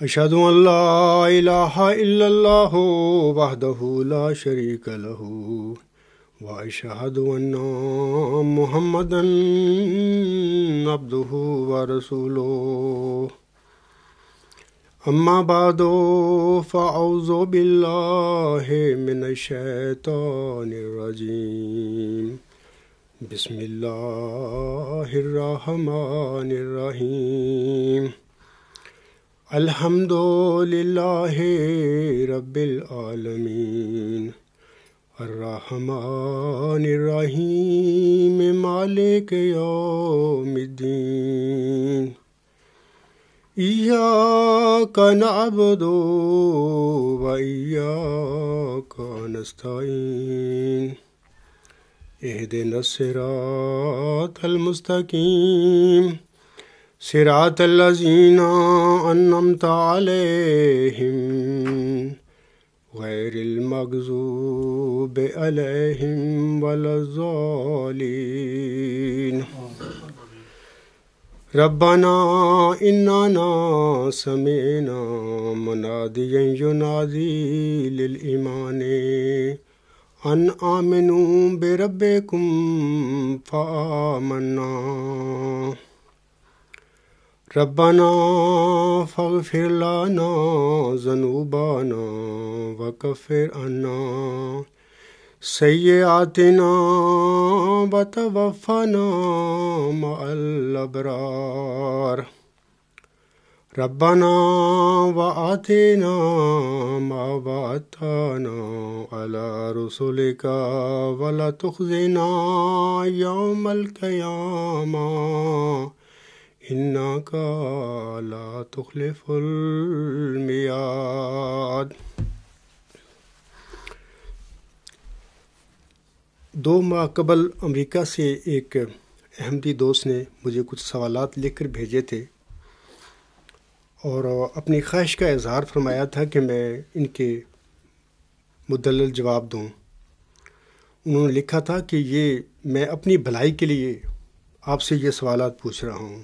اشہد ان لا الہ الا اللہ وحدہ لا شریک لہ واشہد ان محمدا عبدہ ورسولہ اما بعد فاعوذ باللہ من الشیطان الرجیم بسم اللہ الرحمن الرحیم الحمد للہ رب العالمین الرحمن الرحیم مالک یوم الدین ایاک نعبد و ایاک نستعین اہدنا الصراط المستقیم صراط الذین انعمت علیہم غیر المغضوب علیہم ولا الضالین ربنا اننا سمعنا منادیا ینادی للایمان ان آمنوا بربکم فآمنا ربنا فاغفر لنا ذنوبنا وکفر عنا سیئاتنا وتوفنا مع الابرار ربنا وآتنا ما وعدتنا على رسلك ولا تخزنا يوم القيامة إنك لا تخلف الميعاد۔ 2 ماہ قبل امریکہ سے ایک احمدی دوست نے مجھے کچھ سوالات لکھ کر بھیجے تھے اور اپنی خواہش کا اظہار فرمایا تھا کہ میں ان کے مدلل جواب دوں۔ انہوں نے لکھا تھا کہ میں اپنی بھلائی کے لیے آپ سے یہ سوالات پوچھ رہا ہوں۔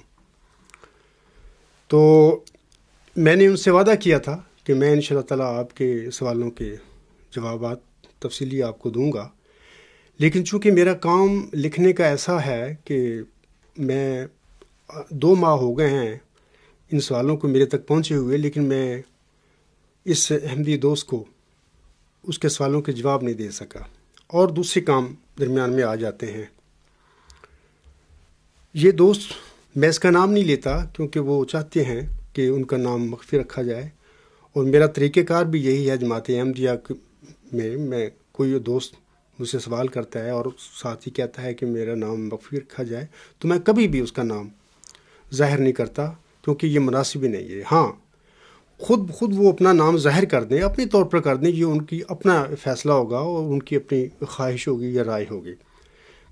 تو میں نے ان سے وعدہ کیا تھا کہ میں انشاءاللہ تعالیٰ آپ کے سوالوں کے جوابات تفصیلی آپ کو دوں گا، لیکن چونکہ میرا کام لکھنے کا ایسا ہے کہ میں 2 ماہ ہو گئے ہیں ان سوالوں کو میرے تک پہنچے ہوئے، لیکن میں اس احمدی دوست کو اس کے سوالوں کے جواب نہیں دے سکا اور دوسرے کام درمیان میں آ جاتے ہیں۔ یہ دوست، میں اس کا نام نہیں لیتا کیونکہ وہ چاہتے ہیں کہ ان کا نام مخفی رکھا جائے، اور میرا طریقہ کار بھی یہی ہے جماعت احمدیہ میں کوئی دوست مجھ سے سوال کرتا ہے اور ساتھ ہی کہتا ہے کہ میرا نام مخفی رکھا جائے تو میں کبھی بھی اس کا نام ظاہر نہیں کرتا، کیونکہ یہ مناسب ہی نہیں ہے۔ ہاں، خود وہ اپنا نام ظاہر کر دیں، اپنے طور پر کر دیں، یہ ان کی اپنا فیصلہ ہوگا اور ان کی اپنی خواہش ہوگی یا رائے ہوگی۔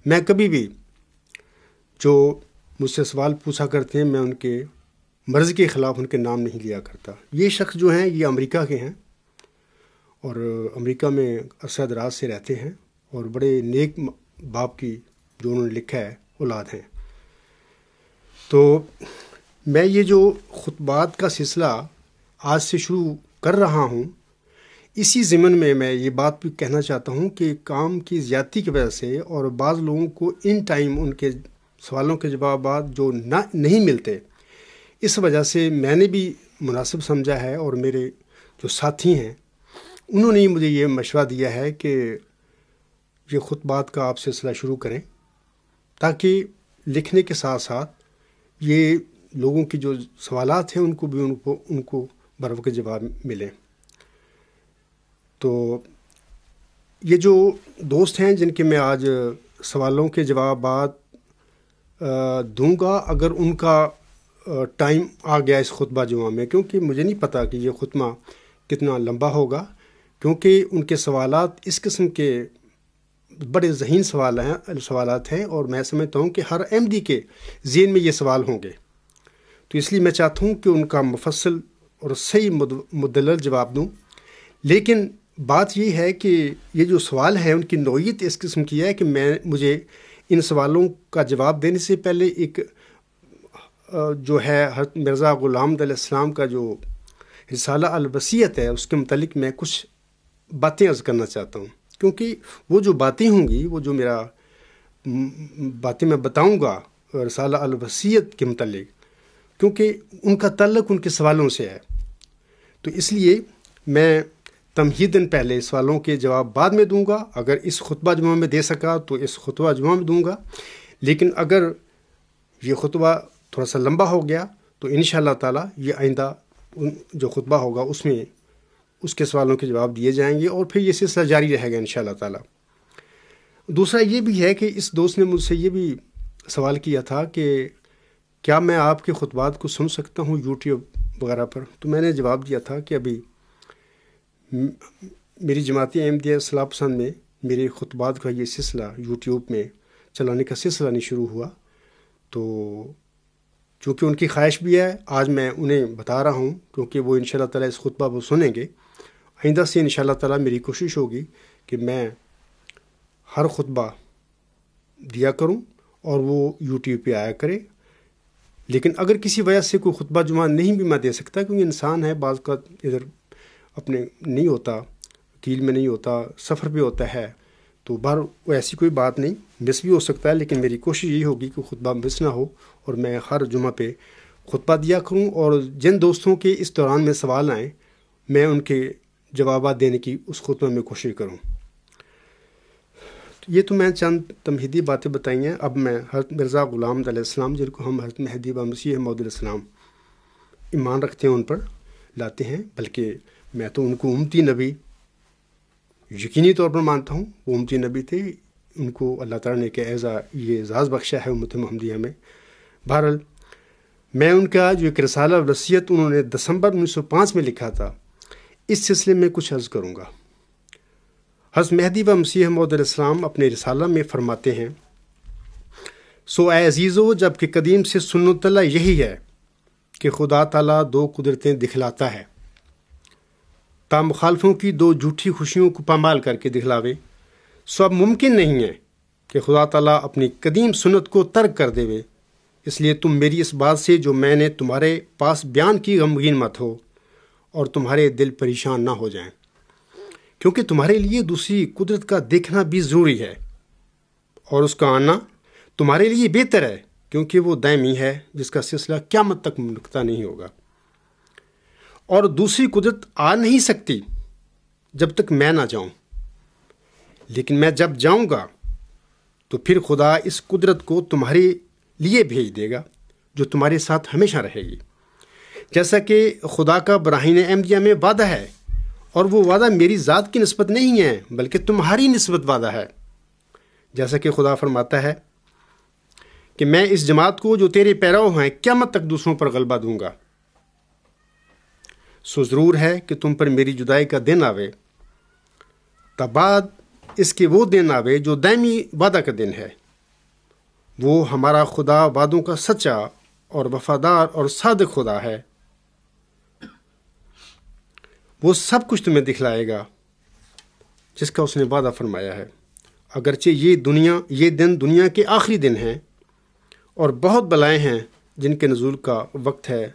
میں کبھی بھی جو مجھ سے سوال پوچھا کرتے ہیں میں ان کے مرضی کے خلاف ان کے نام نہیں لیا کرتا۔ یہ شخص جو ہیں یہ امریکہ کے ہیں اور امریکہ میں عرصہ دراز سے رہتے ہیں اور بڑے نیک باپ کی جو انہوں نے لکھا ہے اولاد ہیں۔ تو میں یہ جو خطبات کا سلسلہ آج سے شروع کر رہا ہوں، اسی ضمن میں یہ بات بھی کہنا چاہتا ہوں کہ کام کی زیادتی کی وجہ سے اور بعض لوگوں کو ان ٹائم ان کے سوالوں کے جوابات جو نہیں ملتے، اس وجہ سے میں نے بھی مناسب سمجھا ہے اور میرے جو ساتھی ہیں انہوں نے مجھے یہ مشورہ دیا ہے کہ یہ خطبات کا آپ سلسلہ شروع کریں تاکہ لکھنے کے ساتھ ساتھ یہ لوگوں کی جو سوالات ہیں ان کو بروقت جواب ملیں۔ تو یہ جو دوست ہیں جن کے میں آج سوالوں کے جوابات دوں گا، اگر ان کا ٹائم آ گیا اس خطبہ جمعہ میں، کیونکہ مجھے نہیں پتہ کہ یہ خطبہ کتنا لمبا ہوگا، کیونکہ ان کے سوالات اس قسم کے بڑے ذہین سوالات ہیں اور میں سمجھتا ہوں کہ ہر احمدی کے ذہن میں یہ سوال ہوں گے، تو اس لیے میں چاہتا ہوں کہ ان کا مفصل اور صحیح مدلل جواب دوں۔ لیکن بات یہ ہے کہ یہ جو سوال ہے ان کی نوعیت اس قسم کی ہے کہ مجھے ان سوالوں کا جواب دینے سے پہلے ایک جو ہے حضرت مرزا غلام علیہ السلام کا جو رسالہ الوصیت ہے اس کے متعلق میں کچھ باتیں عرض کرنا چاہتا ہوں، کیونکہ وہ جو باتیں ہوں گی، وہ جو میرا باتیں میں بتاؤں گا رسالہ الوصیت کے متعلق، کیونکہ ان کا تعلق ان کے سوالوں سے ہے، تو اس لیے میں تمہیداً پہلے سوالوں کے جواب بعد میں دوں گا۔ اگر اس خطبہ جمعہ میں دے سکا تو اس خطبہ جمعہ میں دوں گا، لیکن اگر یہ خطبہ تھوڑا سا لمبا ہو گیا تو انشاءاللہ تعالی یہ آئندہ جو خطبہ ہوگا اس میں اس کے سوالوں کے جواب دیے جائیں گے، اور پھر یہ سلسلہ جاری رہے گا انشاءاللہ تعالی۔ دوسرا یہ بھی ہے کہ اس دوست نے مجھ سے یہ بھی سوال کیا تھا کہ کیا میں آپ کے خطبات کو سن سکتا ہوں یوٹیوب وغیرہ پر؟ تو میں نے جواب دیا تھا کہ ابھی میری جماعت احمدیہ اصلاح پسند میں میرے خطبات کا یہ سلسلہ یوٹیوب میں چلانے کا سلسلہ نہیں شروع ہوا، تو چونکہ ان کی خواہش بھی ہے آج میں انہیں بتا رہا ہوں، کیونکہ وہ انشاءاللہ تعالیٰ اس خطبہ کو سنیں گے۔ آئندہ سے انشاءاللہ تعالیٰ میری کوشش ہوگی کہ میں ہر خطبہ دیا کروں اور وہ یوٹیوب پہ آیا کرے، لیکن اگر کسی وجہ سے کوئی خطبہ جمعہ نہیں بھی میں دے سکتا، کیونکہ انسان ہے بعض کا ادھر اپنے نہیں ہوتا، وکیل میں نہیں ہوتا، سفر پہ ہوتا ہے، تو باہر ایسی کوئی بات نہیں، مس بھی ہو سکتا ہے، لیکن میری کوشش یہی ہوگی کہ خطبہ مس نہ ہو اور میں ہر جمعہ پہ خطبہ دیا کروں، اور جن دوستوں کے اس دوران میں سوال آئیں میں ان کے جوابات دینے کی اس خطبہ میں کوشش کروں۔ یہ تو میں چند تمہیدی باتیں بتائی ہیں۔ اب میں حضرت مرزا غلام علیہ السلام، جن کو ہم حضرت مہدی و مسیح موعود علیہ السلام ایمان رکھتے ہیں، ان پر لاتے ہیں، بلکہ میں تو ان کو امتی نبی یقینی طور پر مانتا ہوں۔ وہ امتی نبی تھے، ان کو اللہ تعالیٰ نے یہ اعزاز بخشا ہے امت محمدیہ میں۔ بہرحال میں ان کا جو ایک رسالہ وصیت انہوں نے دسمبر 1905 میں لکھا تھا، اس سلسلے میں کچھ عرض کروں گا۔ حضرت مہدی و مسیح موعود علیہ السلام اپنے رسالہ میں فرماتے ہیں، سو اے عزیزو، جب کہ قدیم سے سنت اللہ یہی ہے کہ خدا تعالیٰ دو قدرتیں دکھلاتا ہے، تا مخالفوں کی دو جھوٹی خوشیوں کو پامال کر کے دکھلاوے، سو اب ممکن نہیں ہے کہ خدا تعالیٰ اپنی قدیم سنت کو ترک کر دے وے، اس لیے تم میری اس بات سے جو میں نے تمہارے پاس بیان کی غمگین مت ہو اور تمہارے دل پریشان نہ ہو جائیں، کیونکہ تمہارے لیے دوسری قدرت کا دیکھنا بھی ضروری ہے، اور اس کا آنا تمہارے لیے بہتر ہے، کیونکہ وہ دائمی ہے جس کا سلسلہ قیامت تک منقطع نہیں ہوگا، اور دوسری قدرت آ نہیں سکتی جب تک میں نہ جاؤں، لیکن میں جب جاؤں گا تو پھر خدا اس قدرت کو تمہارے لیے بھیج دے گا جو تمہارے ساتھ ہمیشہ رہے گی، جیسا کہ خدا کا براہین احمدیہ میں وعدہ ہے، اور وہ وعدہ میری ذات کی نسبت نہیں ہے بلکہ تمہاری نسبت وعدہ ہے، جیسا کہ خدا فرماتا ہے کہ میں اس جماعت کو جو تیرے پیرو ہیں قیامت تک دوسروں پر غلبہ دوں گا، سو ضرور ہے کہ تم پر میری جدائی کا دن آوے، تب بعد اس کے وہ دن آوے جو دائمی وعدہ کا دن ہے، وہ ہمارا خدا وعدوں کا سچا اور وفادار اور صادق خدا ہے، وہ سب کچھ تمہیں دکھلائے گا جس کا اس نے وعدہ فرمایا ہے، اگرچہ یہ دن دنیا کے آخری دن ہیں اور بہت بلائیں ہیں جن کے نزول کا وقت ہے،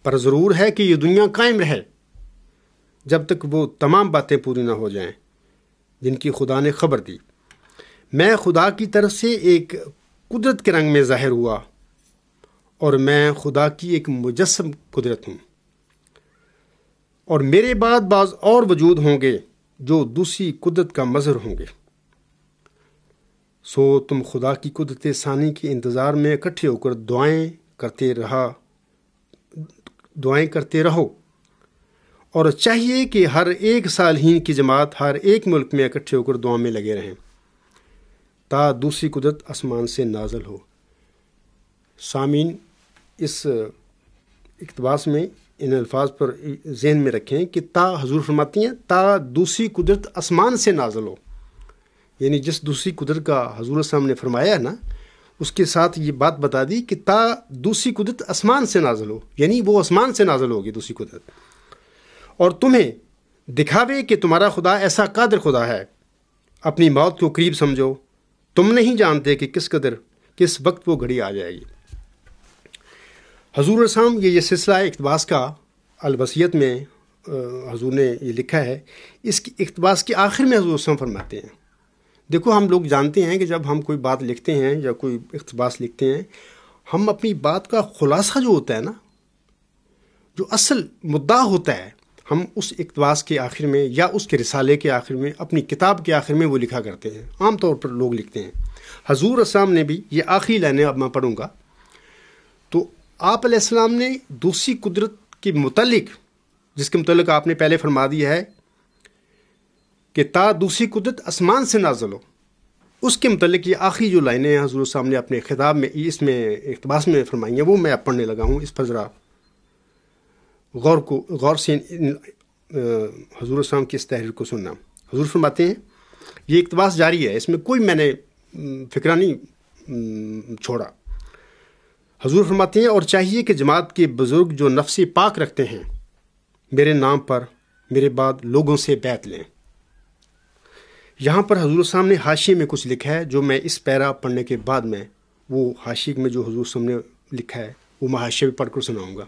پر ضرور ہے کہ یہ دنیا قائم رہے جب تک وہ تمام باتیں پوری نہ ہو جائیں جن کی خدا نے خبر دی۔ میں خدا کی طرف سے ایک قدرت کے رنگ میں ظاہر ہوا، اور میں خدا کی ایک مجسم قدرت ہوں، اور میرے بعد بعض اور وجود ہوں گے جو دوسری قدرت کا مظہر ہوں گے، سو تم خدا کی قدرت ثانی کے انتظار میں اکٹھے ہو کر دعائیں کرتے رہو، اور چاہیے کہ ہر ایک صالحین کی جماعت ہر ایک ملک میں اکٹھے ہو کر دعا میں لگے رہیں تا دوسری قدرت آسمان سے نازل ہو۔ سامعین، اس اقتباس میں ان الفاظ پر ذہن میں رکھیں کہ تا حضور فرماتی ہیں تا دوسری قدرت آسمان سے نازل ہو، یعنی جس دوسری قدرت کا حضور السلام نے فرمایا ہے نا، اس کے ساتھ یہ بات بتا دی کہ تا دوسری قدرت آسمان سے نازل ہو، یعنی وہ آسمان سے نازل ہوگی دوسری قدرت، اور تمہیں دکھاوے کہ تمہارا خدا ایسا قادر خدا ہے۔ اپنی موت کو قریب سمجھو، تم نہیں جانتے کہ کس وقت وہ گھڑی آ جائے گی۔ حضور السلام یہ سلسلہ اقتباس کا الوصیت میں حضور نے یہ لکھا ہے، اس کی اقتباس کے آخر میں حضور وسلم فرماتے ہیں، دیکھو ہم لوگ جانتے ہیں کہ جب ہم کوئی بات لکھتے ہیں یا کوئی اقتباس لکھتے ہیں، ہم اپنی بات کا خلاصہ جو ہوتا ہے نا، جو اصل مدعا ہوتا ہے، ہم اس اقتباس کے آخر میں یا اس کے رسالے کے آخر میں، اپنی کتاب کے آخر میں وہ لکھا کرتے ہیں، عام طور پر لوگ لکھتے ہیں۔ حضور السلام نے بھی یہ آخری لائنیں اب میں پڑھوں گا، تو آپ علیہ السلام نے دوسری قدرت کے متعلق، جس کے متعلق آپ نے پہلے فرما دیا ہے کہ تا دوسری قدرت آسمان سے نازل ہو، اس کے متعلق یہ آخری جو لائنیں ہیں حضور صاحب نے اپنے خطاب میں، اس میں اقتباس میں فرمائی ہیں، وہ میں اب پڑھنے لگا ہوں۔ اس پر ذرا غور سے حضور صاحب کی اس تحریر کو سننا۔ حضور فرماتے ہیں، یہ اقتباس جاری ہے، اس میں کوئی میں نے فکرہ نہیں چھوڑا۔ حضور فرماتے ہیں، اور چاہیے کہ جماعت کے بزرگ جو نفس پاک رکھتے ہیں میرے نام پر میرے بعد لوگوں سے بیعت لیں۔ یہاں پر حضور صاحب نے حاشیے میں کچھ لکھا ہے جو میں اس پیرا پڑھنے کے بعد میں وہ حاشیے میں جو حضور صاحب نے لکھا ہے وہ میں حاشیے میں پڑھ کر سناؤں گا۔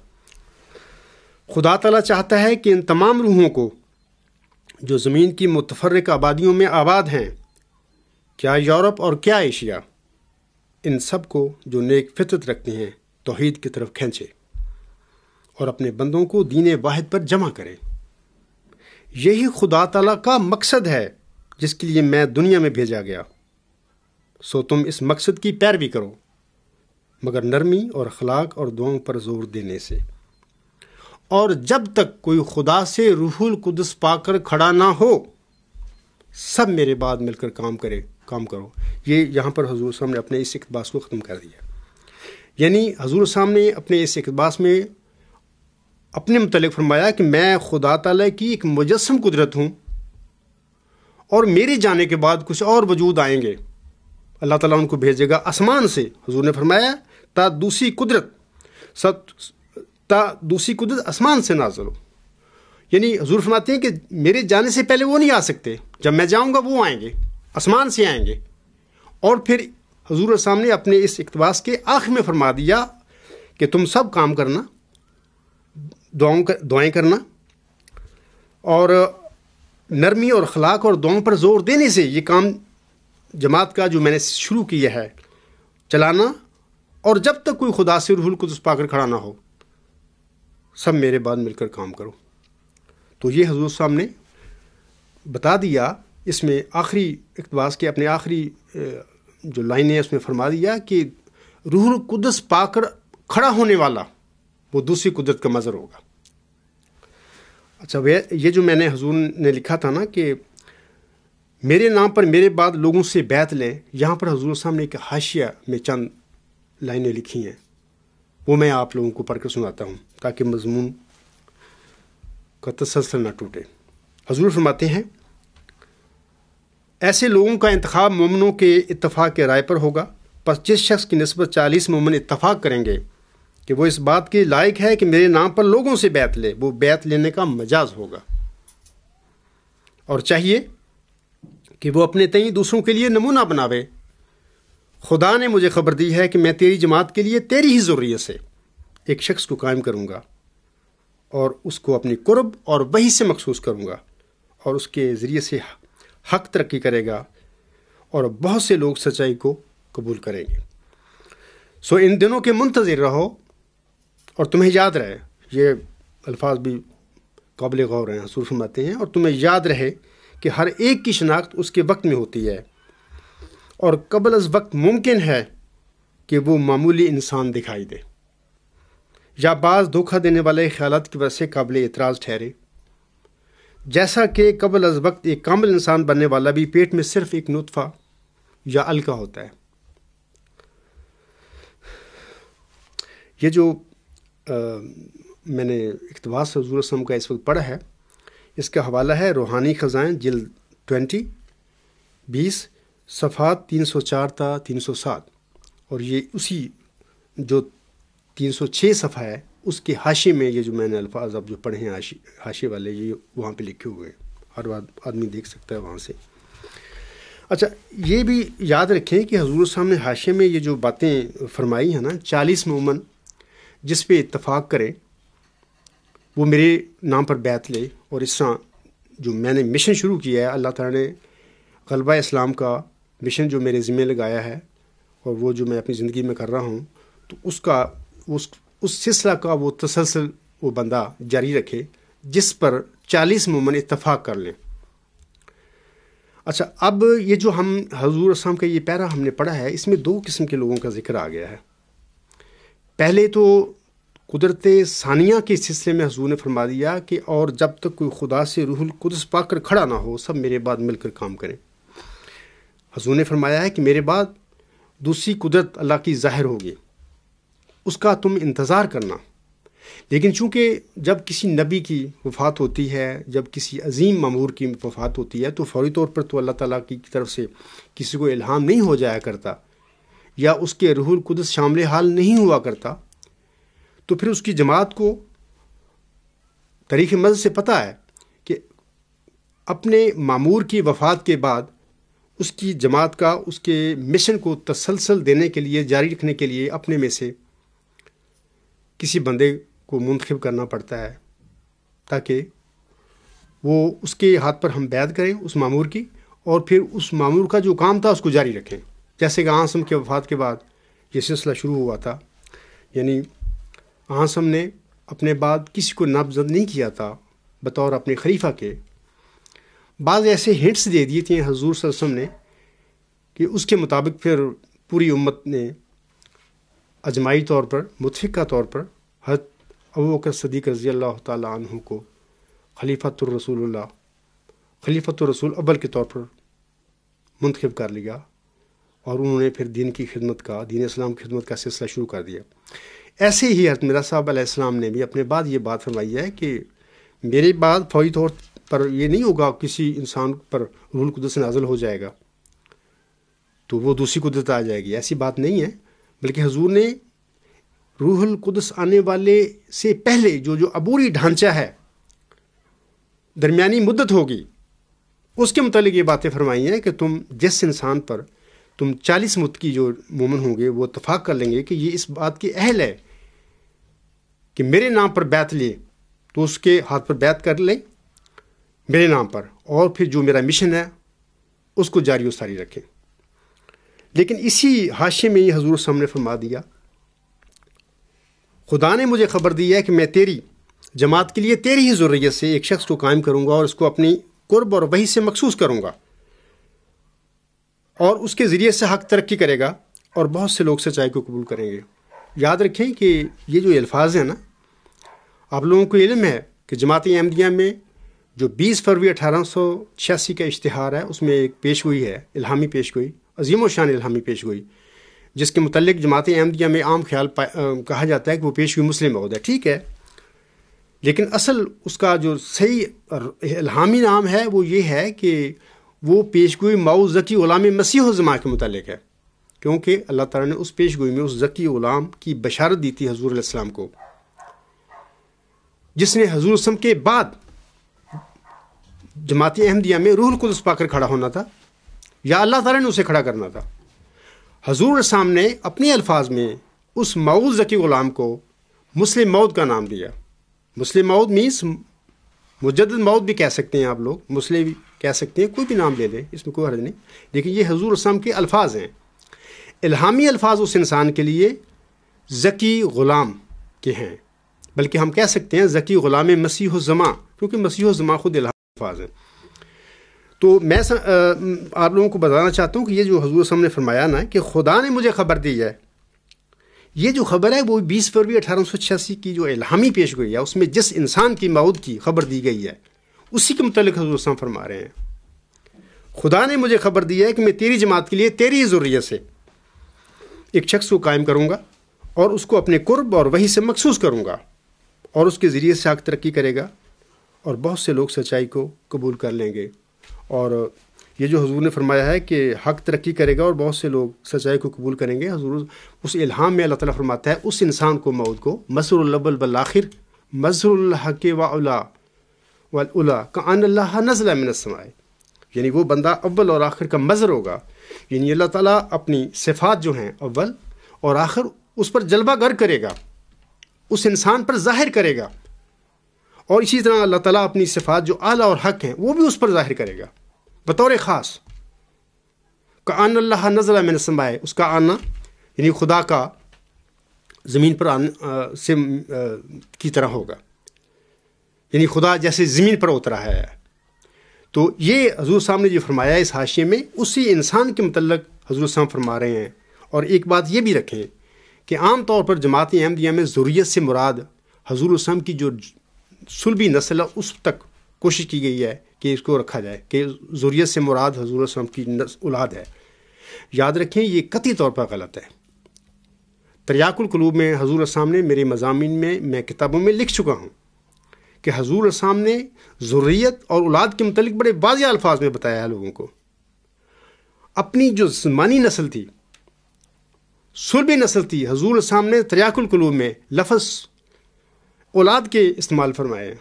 خدا تعالیٰ چاہتا ہے کہ ان تمام روحوں کو جو زمین کی متفرق آبادیوں میں آباد ہیں، کیا یورپ اور کیا ایشیا، ان سب کو جو نیک فطرت رکھتے ہیں توحید کی طرف کھینچے اور اپنے بندوں کو دین واحد پر جمع کرے۔ یہی خدا تعالیٰ کا مقصد ہے جس کے لیے میں دنیا میں بھیجا گیا، سو تم اس مقصد کی پیروی کرو، مگر نرمی اور اخلاق اور دعاؤں پر زور دینے سے۔ اور جب تک کوئی خدا سے روح القدس پا کر کھڑا نہ ہو، سب میرے بعد مل کر کام کرو۔ یہ یہاں پر حضور صاحب نے اپنے اس اقتباس کو ختم کر دیا۔ یعنی حضور صاحب نے اپنے اس اقتباس میں اپنے متعلق فرمایا کہ میں خدا تعالیٰ کی ایک مجسم قدرت ہوں، اور میرے جانے کے بعد کچھ اور وجود آئیں گے، اللہ تعالیٰ ان کو بھیجے گا آسمان سے۔ حضور نے فرمایا تا دوسری قدرت آسمان سے نازل ہو۔ یعنی حضور فرماتے ہیں کہ میرے جانے سے پہلے وہ نہیں آ سکتے، جب میں جاؤں گا وہ آئیں گے، آسمان سے آئیں گے۔ اور پھر حضور السلام نے اپنے اس اقتباس کے آخر میں فرما دیا کہ تم سب کام کرنا، دعائیں کرنا، اور نرمی اور اخلاق اور دعاؤں پر زور دینے سے یہ کام جماعت کا جو میں نے شروع کیا ہے چلانا، اور جب تک کوئی خدا سے روح القدس پا کر کھڑا نہ ہو، سب میرے بعد مل کر کام کرو۔ تو یہ حضور صاحب نے بتا دیا، اس میں آخری اقتباس کے اپنے آخری جو لائنیں اس میں فرما دیا کہ روح القدس پا کر کھڑا ہونے والا وہ دوسری قدرت کا مظہر ہوگا۔ اچھا، یہ جو میں نے حضور نے لکھا تھا نا کہ میرے نام پر میرے بعد لوگوں سے بیعت لیں، یہاں پر حضور صاحب نے ایک حاشیہ میں چند لائنیں لکھی ہیں، وہ میں آپ لوگوں کو پڑھ کر سناتا ہوں تاکہ مضمون کا تسلسل نہ ٹوٹے۔ حضور فرماتے ہیں، ایسے لوگوں کا انتخاب مومنوں کے اتفاق کے رائے پر ہوگا، پس جس شخص کی نسبت 40 مومن اتفاق کریں گے کہ وہ اس بات کے لائق ہے کہ میرے نام پر لوگوں سے بیعت لے، وہ بیعت لینے کا مجاز ہوگا۔ اور چاہیے کہ وہ اپنے تئیں دوسروں کے لیے نمونہ بناوے۔ خدا نے مجھے خبر دی ہے کہ میں تیری جماعت کے لیے تیری ہی ذریت سے ایک شخص کو قائم کروں گا، اور اس کو اپنی قرب اور وحی سے مخصوص کروں گا، اور اس کے ذریعے سے حق ترقی کرے گا، اور بہت سے لوگ سچائی کو قبول کریں گے۔ سو ان دنوں کے منتظر رہو، اور تمہیں یاد رہے، یہ الفاظ بھی قابل غور ہیں، حضور فرماتے ہیں، اور تمہیں یاد رہے کہ ہر ایک کی شناخت اس کے وقت میں ہوتی ہے، اور قبل از وقت ممکن ہے کہ وہ معمولی انسان دکھائی دے، یا بعض دھوکہ دینے والے خیالات کی وجہ سے قابل اعتراض ٹھہرے، جیسا کہ قبل از وقت ایک کامل انسان بننے والا بھی پیٹ میں صرف ایک نطفہ یا علقہ ہوتا ہے۔ یہ جو میں نے اقتباس حضور صلی اللہ علیہ وسلم کا اس وقت پڑھا ہے، اس کا حوالہ ہے روحانی خزائن جلد 20 صفحات 304 تا 307، اور یہ اسی جو 306 صفحہ ہے اس کے حاشیے میں یہ جو میں نے الفاظ اب جو پڑھے ہیں حاشیے والے، یہ وہاں پہ لکھے ہوئے ہیں، ہر آدمی دیکھ سکتا ہے وہاں سے۔ اچھا، یہ بھی یاد رکھیں کہ حضور صاحب نے حاشیے میں یہ جو باتیں فرمائی ہیں نا، 40 مومن جس پہ اتفاق کریں، وہ میرے نام پر بیعت لے، اور اس طرح جو میں نے مشن شروع کیا ہے، اللہ تعالیٰ نے غلبہ اسلام کا مشن جو میرے ذمہ لگایا ہے اور وہ جو میں اپنی زندگی میں کر رہا ہوں، تو اس سلسلہ کا وہ تسلسل وہ بندہ جاری رکھے جس پر 40 مومن اتفاق کر لیں۔ اچھا، اب یہ جو ہم حضور اسلام کا یہ پیرا ہم نے پڑھا ہے، اس میں 2 قسم کے لوگوں کا ذکر آ گیا ہے۔ پہلے تو قدرت ثانیہ کے سلسلے میں حضور نے فرما دیا کہ اور جب تک کوئی خدا سے روح القدس پا کر کھڑا نہ ہو، سب میرے بعد مل کر کام کریں۔ حضور نے فرمایا ہے کہ میرے بعد دوسری قدرت اللہ کی ظاہر ہوگی، اس کا تم انتظار کرنا۔ لیکن چونکہ جب کسی نبی کی وفات ہوتی ہے، جب کسی عظیم مامور کی وفات ہوتی ہے، تو فوری طور پر تو اللہ تعالیٰ کی طرف سے کسی کو الہام نہیں ہو جایا کرتا، یا اس کے روح القدس شامل حال نہیں ہوا کرتا، تو پھر اس کی جماعت کو تاریخ مذہب سے پتہ ہے کہ اپنے مامور کی وفات کے بعد اس کی جماعت کا اس کے مشن کو تسلسل دینے کے لیے، جاری رکھنے کے لیے اپنے میں سے کسی بندے کو منتخب کرنا پڑتا ہے، تاکہ وہ اس کے ہاتھ پر ہم بیعت کریں اس مامور کی، اور پھر اس مامور کا جو کام تھا اس کو جاری رکھیں۔ جیسے کہ عاصم کے وفات کے بعد یہ سلسلہ شروع ہوا تھا، یعنی عاصم نے اپنے بعد کسی کو نامزد نہیں کیا تھا بطور اپنے خلیفہ کے۔ بعض ایسے ہنٹس دے دیے تھے حضور صلی اللہ علیہ وسلم نے کہ اس کے مطابق پھر پوری امت نے اجماعی طور پر، متفقہ طور پر حضرت ابوبکر صدیق رضی اللہ تعالیٰ عنہ کو خلیفۃ الرسول اول کے طور پر منتخب کر لیا، اور انہوں نے پھر دین اسلام کی خدمت کا سلسلہ شروع کر دیا۔ ایسے ہی حضرت مرزا صاحب علیہ السلام نے بھی اپنے بعد یہ بات فرمائی ہے کہ میرے بعد فوری طور پر یہ نہیں ہوگا کسی انسان پر روح القدس نازل ہو جائے گا تو وہ دوسری قدرت آ جائے گی، ایسی بات نہیں ہے، بلکہ حضور نے روح القدس آنے والے سے پہلے جو عبوری ڈھانچہ ہے، درمیانی مدت ہوگی، اس کے متعلق یہ باتیں فرمائی ہیں کہ تم جس انسان پر تم 40 متقی جو مومن ہوں گے وہ اتفاق کر لیں گے کہ یہ اس بات کے اہل ہے کہ میرے نام پر بیعت لے، تو اس کے ہاتھ پر بیعت کر لیں میرے نام پر، اور پھر جو میرا مشن ہے اس کو جاری و ساری رکھیں۔ لیکن اسی حاشیے میں یہ حضور صاحب نے فرما دیا، خدا نے مجھے خبر دی ہے کہ میں تیری جماعت کے لیے تیری ہی ذریت سے ایک شخص کو قائم کروں گا، اور اس کو اپنی قرب اور وحی سے مخصوص کروں گا، اور اس کے ذریعے سے حق ترقی کرے گا، اور بہت سے لوگ سچائی کو قبول کریں گے۔ یاد رکھیں کہ یہ جو الفاظ ہیں نا، آپ لوگوں کو علم ہے کہ جماعت احمدیہ میں جو 20 فروری 1886 کا اشتہار ہے، اس میں ایک پیشگوئی ہے، الہامی پیشگوئی، عظیم و شان الہامی پیشگوئی، جس کے متعلق جماعت احمدیہ میں عام خیال کہا جاتا ہے کہ وہ پیشگوئی مسلم موعود ہے، ٹھیک ہے، لیکن اصل اس کا جو صحیح الہامی نام ہے وہ یہ ہے کہ وہ پیشگوئی مئو ذکی غلام مسیح الزمان کے متعلق ہے، کیونکہ اللہ تعالیٰ نے اس پیشگوئی میں اس ذکی غلام کی بشارت دی تھی حضور علیہ السلام کو، جس نے حضور وسلم کے بعد جماعت احمدیہ میں روح القدس پا کر کھڑا ہونا تھا، یا اللہ تعالیٰ نے اسے کھڑا کرنا تھا۔ حضور السلام نے اپنے الفاظ میں اس مئو ذکی غلام کو مسلم موعود کا نام دیا۔ مسلم موعود مینس مجدد موعود بھی کہہ سکتے ہیں آپ لوگ، مسلم بھی کہہ سکتے ہیں، کوئی بھی نام لے لیں، اس میں کوئی حرج نہیں، لیکن یہ حضور السلام کے الفاظ ہیں، الہامی الفاظ اس انسان کے لیے ذکی غلام کے ہیں، بلکہ ہم کہہ سکتے ہیں ذکی غلام مسیح الزمان، کیونکہ مسیح الزمان خود الہامی الفاظ ہیں۔ تو میں آپ لوگوں کو بتانا چاہتا ہوں کہ یہ جو حضور صلی اللہ علیہ وسلم نے فرمایا نا کہ خدا نے مجھے خبر دی ہے، یہ جو خبر ہے وہ 20 فروری 1886 کی جو الہامی پیش گئی ہے، اس میں جس انسان کی موت کی خبر دی گئی ہے اسی کے متعلق حضور صلی اللہ علیہ وسلم فرما رہے ہیں، خدا نے مجھے خبر دی ہے کہ میں تیری جماعت کے لیے تیری ہی ذریت سے ایک شخص کو قائم کروں گا، اور اس کو اپنے قرب اور وحی سے مخصوص کروں گا، اور اس کے ذریعے سے حق ترقی کرے گا، اور بہت سے لوگ سچائی کو قبول کر لیں گے۔ اور یہ جو حضور نے فرمایا ہے کہ حق ترقی کرے گا اور بہت سے لوگ سچائی کو قبول کریں گے، حضور اس الہام میں اللہ تعالیٰ فرماتا ہے اس انسان کو، موعود کو، مظہر الاول والآخر مظہر الحق والعلا کأن اللہ نزل من السماء، یعنی وہ بندہ اول اور آخر کا مظہر ہوگا، یعنی اللہ تعالیٰ اپنی صفات جو ہیں اول اور آخر اس پر جلوہ گر کرے گا، اس انسان پر ظاہر کرے گا، اور اسی طرح اللہ تعالیٰ اپنی صفات جو اعلیٰ اور حق ہیں وہ بھی اس پر ظاہر کرے گا بطور خاص. کأن اللہ نزل من السماء، اس کا آنا یعنی خدا کا زمین پر سے کی طرح ہوگا، یعنی خدا جیسے زمین پر اترا ہے. تو یہ حضور صاحب نے جو فرمایا اس حاشیے میں اسی انسان کے متعلق حضور صاحب فرما رہے ہیں. اور ایک بات یہ بھی رکھیں کہ عام طور پر جماعت احمدیہ میں ذریت سے مراد حضور صاحب کی جو صلبی نسل ہے اس تک کوشش کی گئی ہے کہ اس کو رکھا جائے کہ ذریت سے مراد حضور صاحب کی اولاد ہے. یاد رکھیں یہ قطعی طور پر غلط ہے. تریاق القلوب میں حضور صاحب نے میرے مضامین میں کتابوں میں لکھ چکا ہوں کہ حضور صاحب نے ذریت اور اولاد کے متعلق بڑے واضح الفاظ میں بتایا ہے لوگوں کو. اپنی جو جسمانی نسل تھی، صلبی نسل تھی، حضور صاحب نے تریاق القلوب میں لفظ اولاد کے استعمال فرمائے ہیں.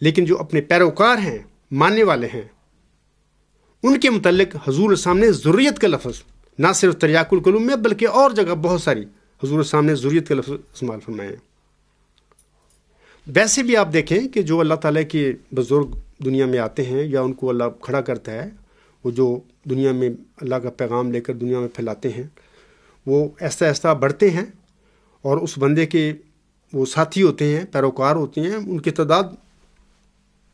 لیکن جو اپنے پیروکار ہیں، ماننے والے ہیں، ان کے متعلق حضور صاحب نے ذریت کا لفظ نہ صرف تریاق القلوب میں بلکہ اور جگہ بہت ساری حضور صاحب نے ذریت کا لفظ استعمال فرمائے ہیں. ویسے بھی آپ دیکھیں کہ جو اللہ تعالیٰ کے بزرگ دنیا میں آتے ہیں یا ان کو اللہ کھڑا کرتا ہے، وہ جو دنیا میں اللہ کا پیغام لے کر دنیا میں پھیلاتے ہیں، وہ ایسا ایسا بڑھتے ہیں اور اس بندے کے وہ ساتھی ہوتے ہیں، پیروکار ہوتے ہیں، ان کی تعداد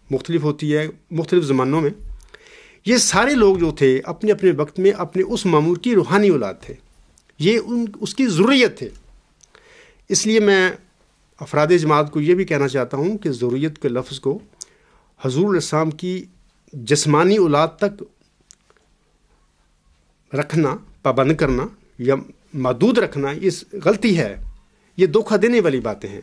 مختلف ہوتی ہے مختلف زمانوں میں. یہ سارے لوگ جو تھے اپنے اپنے وقت میں اپنے اس مامور کی روحانی اولاد تھے، یہ اس کی ضروریت تھے. اس لیے میں افراد جماعت کو یہ بھی کہنا چاہتا ہوں کہ ضروریت کے لفظ کو حضور السلام کی جسمانی اولاد تک رکھنا، پابند کرنا یا محدود رکھنا یہ غلطی ہے. یہ دھوکہ دینے والی باتیں ہیں،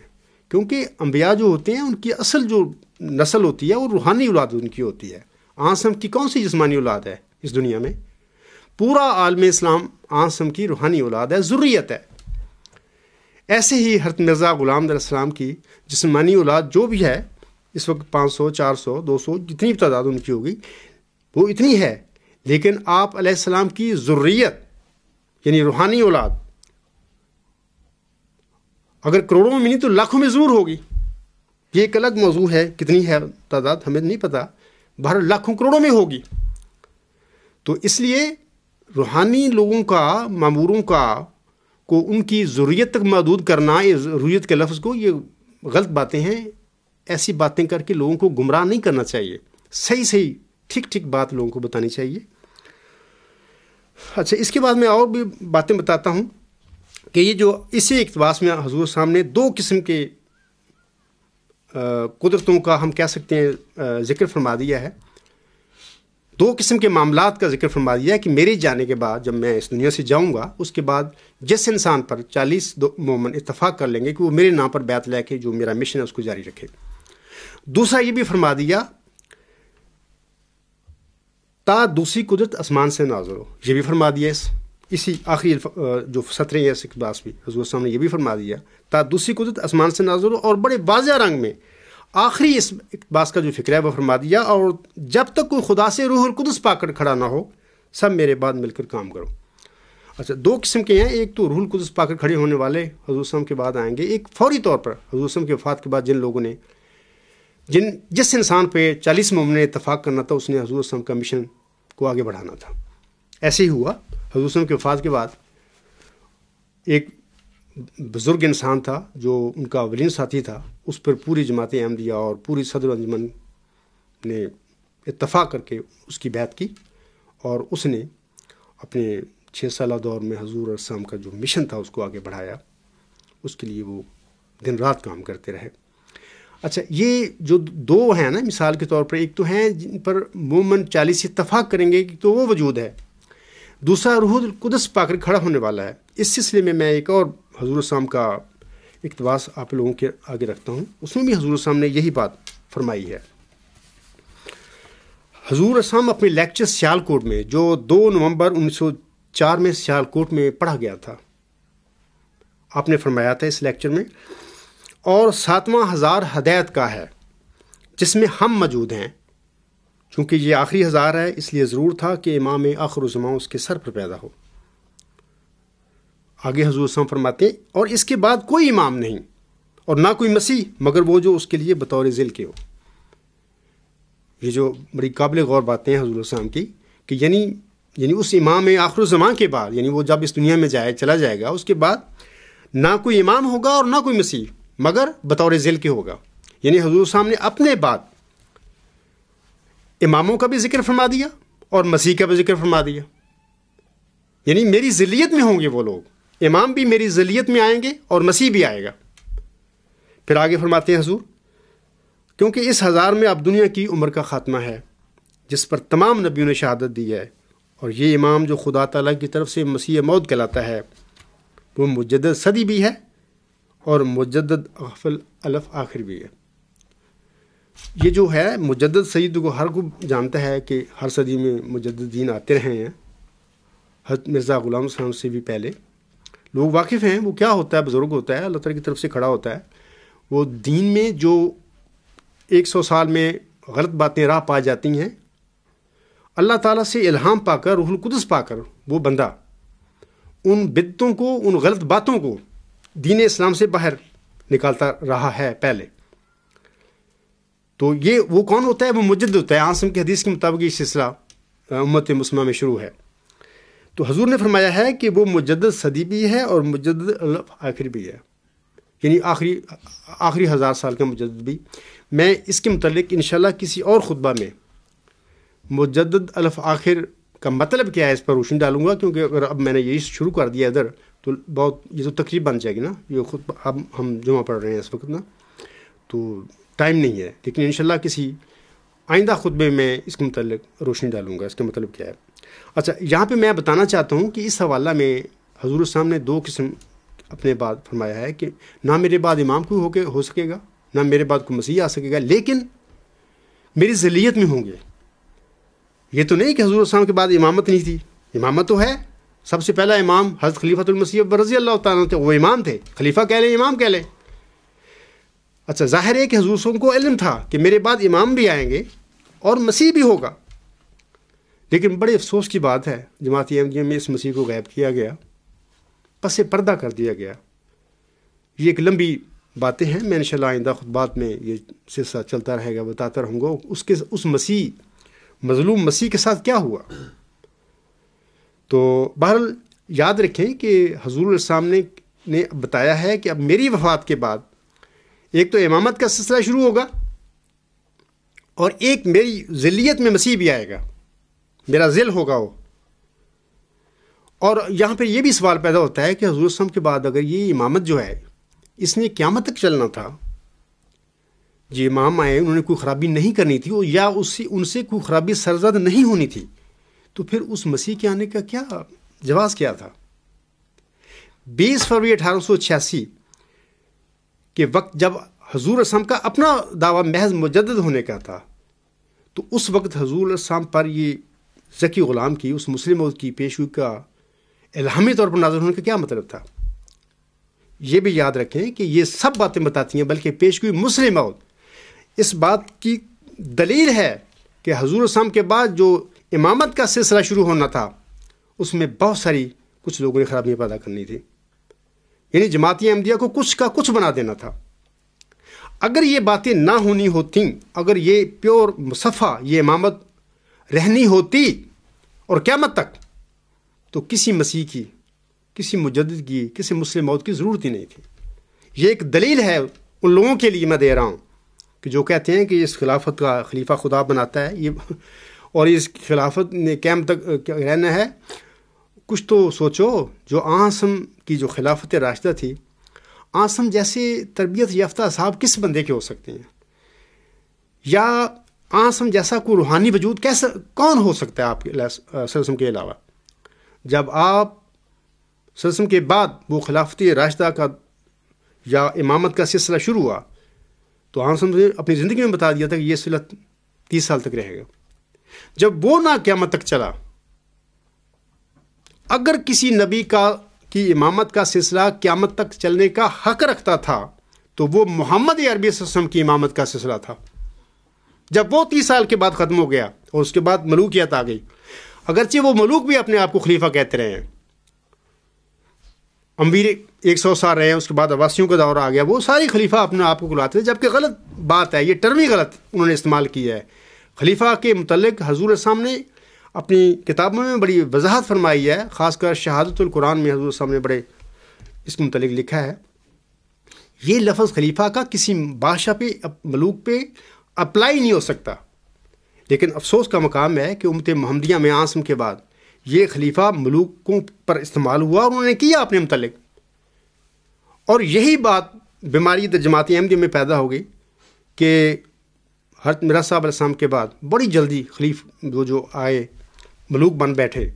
کیونکہ انبیاء جو ہوتے ہیں ان کی اصل جو نسل ہوتی ہے وہ روحانی اولاد ان کی ہوتی ہے. آسم کی کون سی جسمانی اولاد ہے اس دنیا میں؟ پورا عالم اسلام آسم کی روحانی اولاد ہے، ذریت ہے. ایسے ہی حضرت مرزا غلام علیہ السلام کی جسمانی اولاد جو بھی ہے اس وقت 500 400 200 جتنی تعداد ان کی ہوگی وہ اتنی ہے، لیکن آپ علیہ السلام کی ذریت یعنی روحانی اولاد اگر کروڑوں میں نہیں تو لاکھوں میں ضرور ہوگی. یہ ایک الگ موضوع ہے، کتنی ہے تعداد ہمیں نہیں پتہ، بہر لاکھوں کروڑوں میں ہوگی. تو اس لیے روحانی لوگوں کا، ماموروں کا کو ان کی ضروریت تک محدود کرنا، یہ ضروریت کے لفظ کو، یہ غلط باتیں ہیں. ایسی باتیں کر کے لوگوں کو گمراہ نہیں کرنا چاہیے، صحیح ٹھیک بات لوگوں کو بتانی چاہیے. اچھا، اس کے بعد میں اور بھی باتیں بتاتا ہوں کہ یہ جو اسی اقتباس میں حضور صاحب نے 2 قسم کے قدرتوں کا ہم کہہ سکتے ہیں ذکر فرما دیا ہے. 2 قسم کے معاملات کا ذکر فرما دیا ہے کہ میرے جانے کے بعد جب میں اس دنیا سے جاؤں گا اس کے بعد جس انسان پر 40 مومن اتفاق کر لیں گے کہ وہ میرے نام پر بیعت لے کے جو میرا مشن ہے اس کو جاری رکھے. دوسرا یہ بھی فرما دیا تا دوسری قدرت آسمان سے نازل ہو، یہ بھی فرما دیا. اسی آخری جو سطریں ہیں اس اقتباس بھی حضور صاحب نے یہ بھی فرما دیا تا دوسری قدرت آسمان سے نازل ہو، اور بڑے واضح رنگ میں آخری اس اقتباس کا جو فکر ہے وہ فرما دیا، اور جب تک کوئی خدا سے روح القدس پا کر کھڑا نہ ہو سب میرے بعد مل کر کام کرو. اچھا، 2 قسم کے ہیں. ایک تو روح القدس پا کر کھڑے ہونے والے حضور صاحب کے بعد آئیں گے. ایک فوری طور پر حضور صاحب کی وفات کے بعد جن لوگوں نے جس انسان پہ 40 مومن نے اتفاق کرنا تھا اس نے حضور صاحب کا مشن کو آگے بڑھانا تھا. ایسے ہی ہوا. حضور صاحب کی وفات کے بعد ایک بزرگ انسان تھا جو ان کا اولین ساتھی تھا، اس پر پوری جماعت احمدیہ اور پوری صدر انجمن نے اتفاق کر کے اس کی بیعت کی، اور اس نے اپنے 6 سالہ دور میں حضور السلام کا جو مشن تھا اس کو آگے بڑھایا. اس کے لیے وہ دن رات کام کرتے رہے. اچھا، یہ جو 2 ہیں نا مثال کے طور پر، ایک تو ہیں جن پر مومن 40 اتفاق کریں گے تو وہ وجود ہے. دوسرا روح القدس پا کر کھڑا ہونے والا ہے. اس سلسلے میں ایک اور حضور السلام کا اقتباس آپ لوگوں کے آگے رکھتا ہوں. اس میں بھی حضور السلام نے یہی بات فرمائی ہے. حضور السلام اپنے لیکچر سیالکوٹ میں جو 2 نومبر 1904 میں سیالکوٹ میں پڑھا گیا تھا، آپ نے فرمایا تھا اس لیکچر میں، اور 7واں ہزار ہدایت کا ہے جس میں ہم موجود ہیں. چونکہ یہ آخری ہزار ہے اس لیے ضرور تھا کہ امام آخر الزمان اس کے سر پر پیدا ہو. آگے حضور صلی اللہ علیہ وسلم فرماتے ہیں اور اس کے بعد کوئی امام نہیں. اور نہ کوئی مسیح مگر وہ جو اس کے لیے بطور ذل کے ہو۔ یہ جو بڑی قابل غور باتیں ہیں حضور السلام کی، کہ یعنی اس امام آخر الزمان کے بعد، یعنی وہ جب اس دنیا میں چلا جائے گا، اس کے بعد نہ کوئی امام ہوگا اور نہ کوئی مسیح مگر بطور ذل کے ہوگا۔ یعنی حضور السلام نے اپنے بعد اماموں کا بھی ذکر فرما دیا اور مسیح کا بھی ذکر فرما دیا، یعنی میری ذلیت میں ہوں گے وہ لوگ، امام بھی میری ذلیت میں آئیں گے اور مسیح بھی آئے گا۔ پھر آگے فرماتے ہیں حضور، کیونکہ اس 1000 میں اب دنیا کی عمر کا خاتمہ ہے جس پر تمام نبیوں نے شہادت دی ہے، اور یہ امام جو خدا تعالیٰ کی طرف سے مسیح موعود کہلاتا ہے وہ مجدد صدی بھی ہے اور مجدد غفل الف آخر بھی ہے۔ یہ جو ہے مجدد صدی کو ہر کو جانتا ہے کہ ہر صدی میں مجددین آتے رہے ہیں، حضرت مرزا غلام صاحب سے بھی پہلے لوگ واقف ہیں وہ کیا ہوتا ہے، بزرگ ہوتا ہے، اللہ تعالیٰ کی طرف سے کھڑا ہوتا ہے، وہ دین میں جو 100 سال میں غلط باتیں راہ پا جاتی ہیں، اللہ تعالیٰ سے الہام پا کر، روح القدس پا کر وہ بندہ ان بدعتوں کو، ان غلط باتوں کو دین اسلام سے باہر نکالتا رہا ہے پہلے۔ تو یہ وہ کون ہوتا ہے؟ وہ مجدد ہوتا ہے۔ عاصم کی حدیث کے مطابق یہ سلسلہ امت مسلمہ میں شروع ہے۔ تو حضور نے فرمایا ہے کہ وہ مجدد صدی بھی ہے اور مجدد الف آخر بھی ہے، یعنی آخری 1000 سال کا مجدد بھی۔ میں اس کے متعلق انشاءاللہ کسی اور خطبہ میں مجدد الف آخر کا مطلب کیا ہے اس پر روشنی ڈالوں گا، کیونکہ اگر اب میں نے یہی شروع کر دیا ادھر تو یہ تو تقریب بن جائے گی نا، یہ خود اب ہم جمعہ پڑھ رہے ہیں اس وقت نا، تو ٹائم نہیں ہے، لیکن انشاءاللہ کسی آئندہ خطبے میں اس کے متعلق روشنی ڈالوں گا اس کا مطلب کیا ہے۔ اچھا، یہاں پہ میں بتانا چاہتا ہوں کہ اس حوالہ میں حضور السلام نے 2 قسم اپنے بعد فرمایا ہے کہ نہ میرے بعد امام کوئی ہو سکے گا، نہ میرے بعد کوئی مسیح آ سکے گا، لیکن میری ذلیت میں ہوں گے۔ یہ تو نہیں کہ حضور السلام کے بعد امامت نہیں تھی، امامت تو ہے۔ سب سے پہلا امام حضرت خلیفۃ المسیح رضی اللہ تعالیٰ تھے، وہ امام تھے، خلیفہ کہہ لیں، امام کہہ لیں۔ اچھا، ظاہر ہے کہ حضور صلی اللہ علیہ وسلم کو علم تھا کہ میرے بعد امام بھی آئیں گے اور مسیح بھی ہوگا، لیکن بڑے افسوس کی بات ہے جماعت احمدیہ میں اس مسیح کو غائب کیا گیا، پس پردہ کر دیا گیا۔ یہ ایک لمبی باتیں ہیں، میں انشاءاللہ آئندہ خطبات میں یہ سلسلہ چلتا رہے گا، بتاتا رہوں گا اس مسیح، مظلوم مسیح کے ساتھ کیا ہوا۔ تو بہرحال یاد رکھیں کہ حضور السلام نے بتایا ہے کہ اب میری وفات کے بعد ایک تو امامت کا سلسلہ شروع ہوگا اور ایک میری ذلیت میں مسیح بھی آئے گا، میرا ذل ہوگا وہ۔ اور یہاں پہ یہ بھی سوال پیدا ہوتا ہے کہ حضور السلام کے بعد اگر یہ امامت جو ہے اس نے قیامت تک چلنا تھا، جو امام آئے انہوں نے کوئی خرابی نہیں کرنی تھی یا ان سے کوئی خرابی سرزد نہیں ہونی تھی، تو پھر اس مسیح کے آنے کا کیا جواز کیا تھا؟ 20 فروری 1886 کے وقت جب حضور السلام کا اپنا دعویٰ محض مجدد ہونے کا تھا، تو اس وقت حضور السلام پر یہ ذکی غلام کی، اس مسلم موت کی پیشگوئی کا الہامی طور پر نازل ہونے کا کیا مطلب تھا؟ یہ بھی یاد رکھیں کہ یہ سب باتیں بتاتی ہیں، بلکہ پیشگوئی مسلم موت اس بات کی دلیل ہے کہ حضور السلام کے بعد جو امامت کا سلسلہ شروع ہونا تھا اس میں بہت ساری کچھ لوگوں نے خرابیاں پیدا کرنی تھی، یعنی جماعت احمدیہ کو کچھ کا کچھ بنا دینا تھا۔ اگر یہ باتیں نہ ہونی ہوتیں، اگر یہ پیور مصفہ یہ امامت رہنی ہوتی اور قیامت تک، تو کسی مسیح کی، کسی مجدد کی، کسی مسلم موت کی ضرورت ہی نہیں تھی۔ یہ ایک دلیل ہے ان لوگوں کے لیے میں دے رہا ہوں کہ جو کہتے ہیں کہ اس خلافت کا خلیفہ خدا بناتا ہے یہ، اور اس خلافت نے قیامت تک رہنا ہے۔ کچھ تو سوچو، جو آسم کی جو خلافت راشدہ تھی، آسم جیسے تربیت یافتہ صاحب کس بندے کے ہو سکتے ہیں؟ یا آسم جیسا کوئی روحانی وجود کیسا کون ہو سکتا ہے آپ کے سلسم کے علاوہ؟ جب آپ سلسم کے بعد وہ خلافت راشدہ کا یا امامت کا سلسلہ شروع ہوا تو آسم نے اپنی زندگی میں بتا دیا تھا کہ یہ سلسلہ 30 سال تک رہے گا۔ جب وہ نہ قیامت تک چلا، اگر کسی نبی کی امامت کا سلسلہ قیامت تک چلنے کا حق رکھتا تھا تو وہ محمد عربی صلی اللہ علیہ وسلم کی امامت کا سلسلہ تھا۔ جب وہ 30 سال کے بعد ختم ہو گیا اور اس کے بعد ملوکیت آ گئی، اگرچہ وہ ملوک بھی اپنے آپ کو خلیفہ کہتے رہے ہیں، امویر 100 سال رہے ہیں، اس کے بعد عباسیوں کا دور آ گیا، وہ ساری خلیفہ اپنے آپ کو بلاتے تھے، جبکہ غلط بات ہے، یہ ٹرم ہی غلط انہوں نے استعمال کیا ہے۔ خلیفہ کے متعلق حضور السلام نے اپنی کتابوں میں بڑی وضاحت فرمائی ہے، خاص کر شہادت القرآن میں حضور السلام نے بڑے اس کے متعلق لکھا ہے۔ یہ لفظ خلیفہ کا کسی بادشاہ پہ، ملوک پہ اپلائی نہیں ہو سکتا، لیکن افسوس کا مقام ہے کہ امت محمدیہ میں عاصم کے بعد یہ خلیفہ ملوکوں پر استعمال ہوا اور انہوں نے کیا اپنے متعلق، اور یہی بات بیماری جماعت احمدیہ میں پیدا ہو گئی کہ حضرت مرزا صاحب علیہ السلام کے بعد بڑی جلدی وہ جو آئے ملوک بن بیٹھے،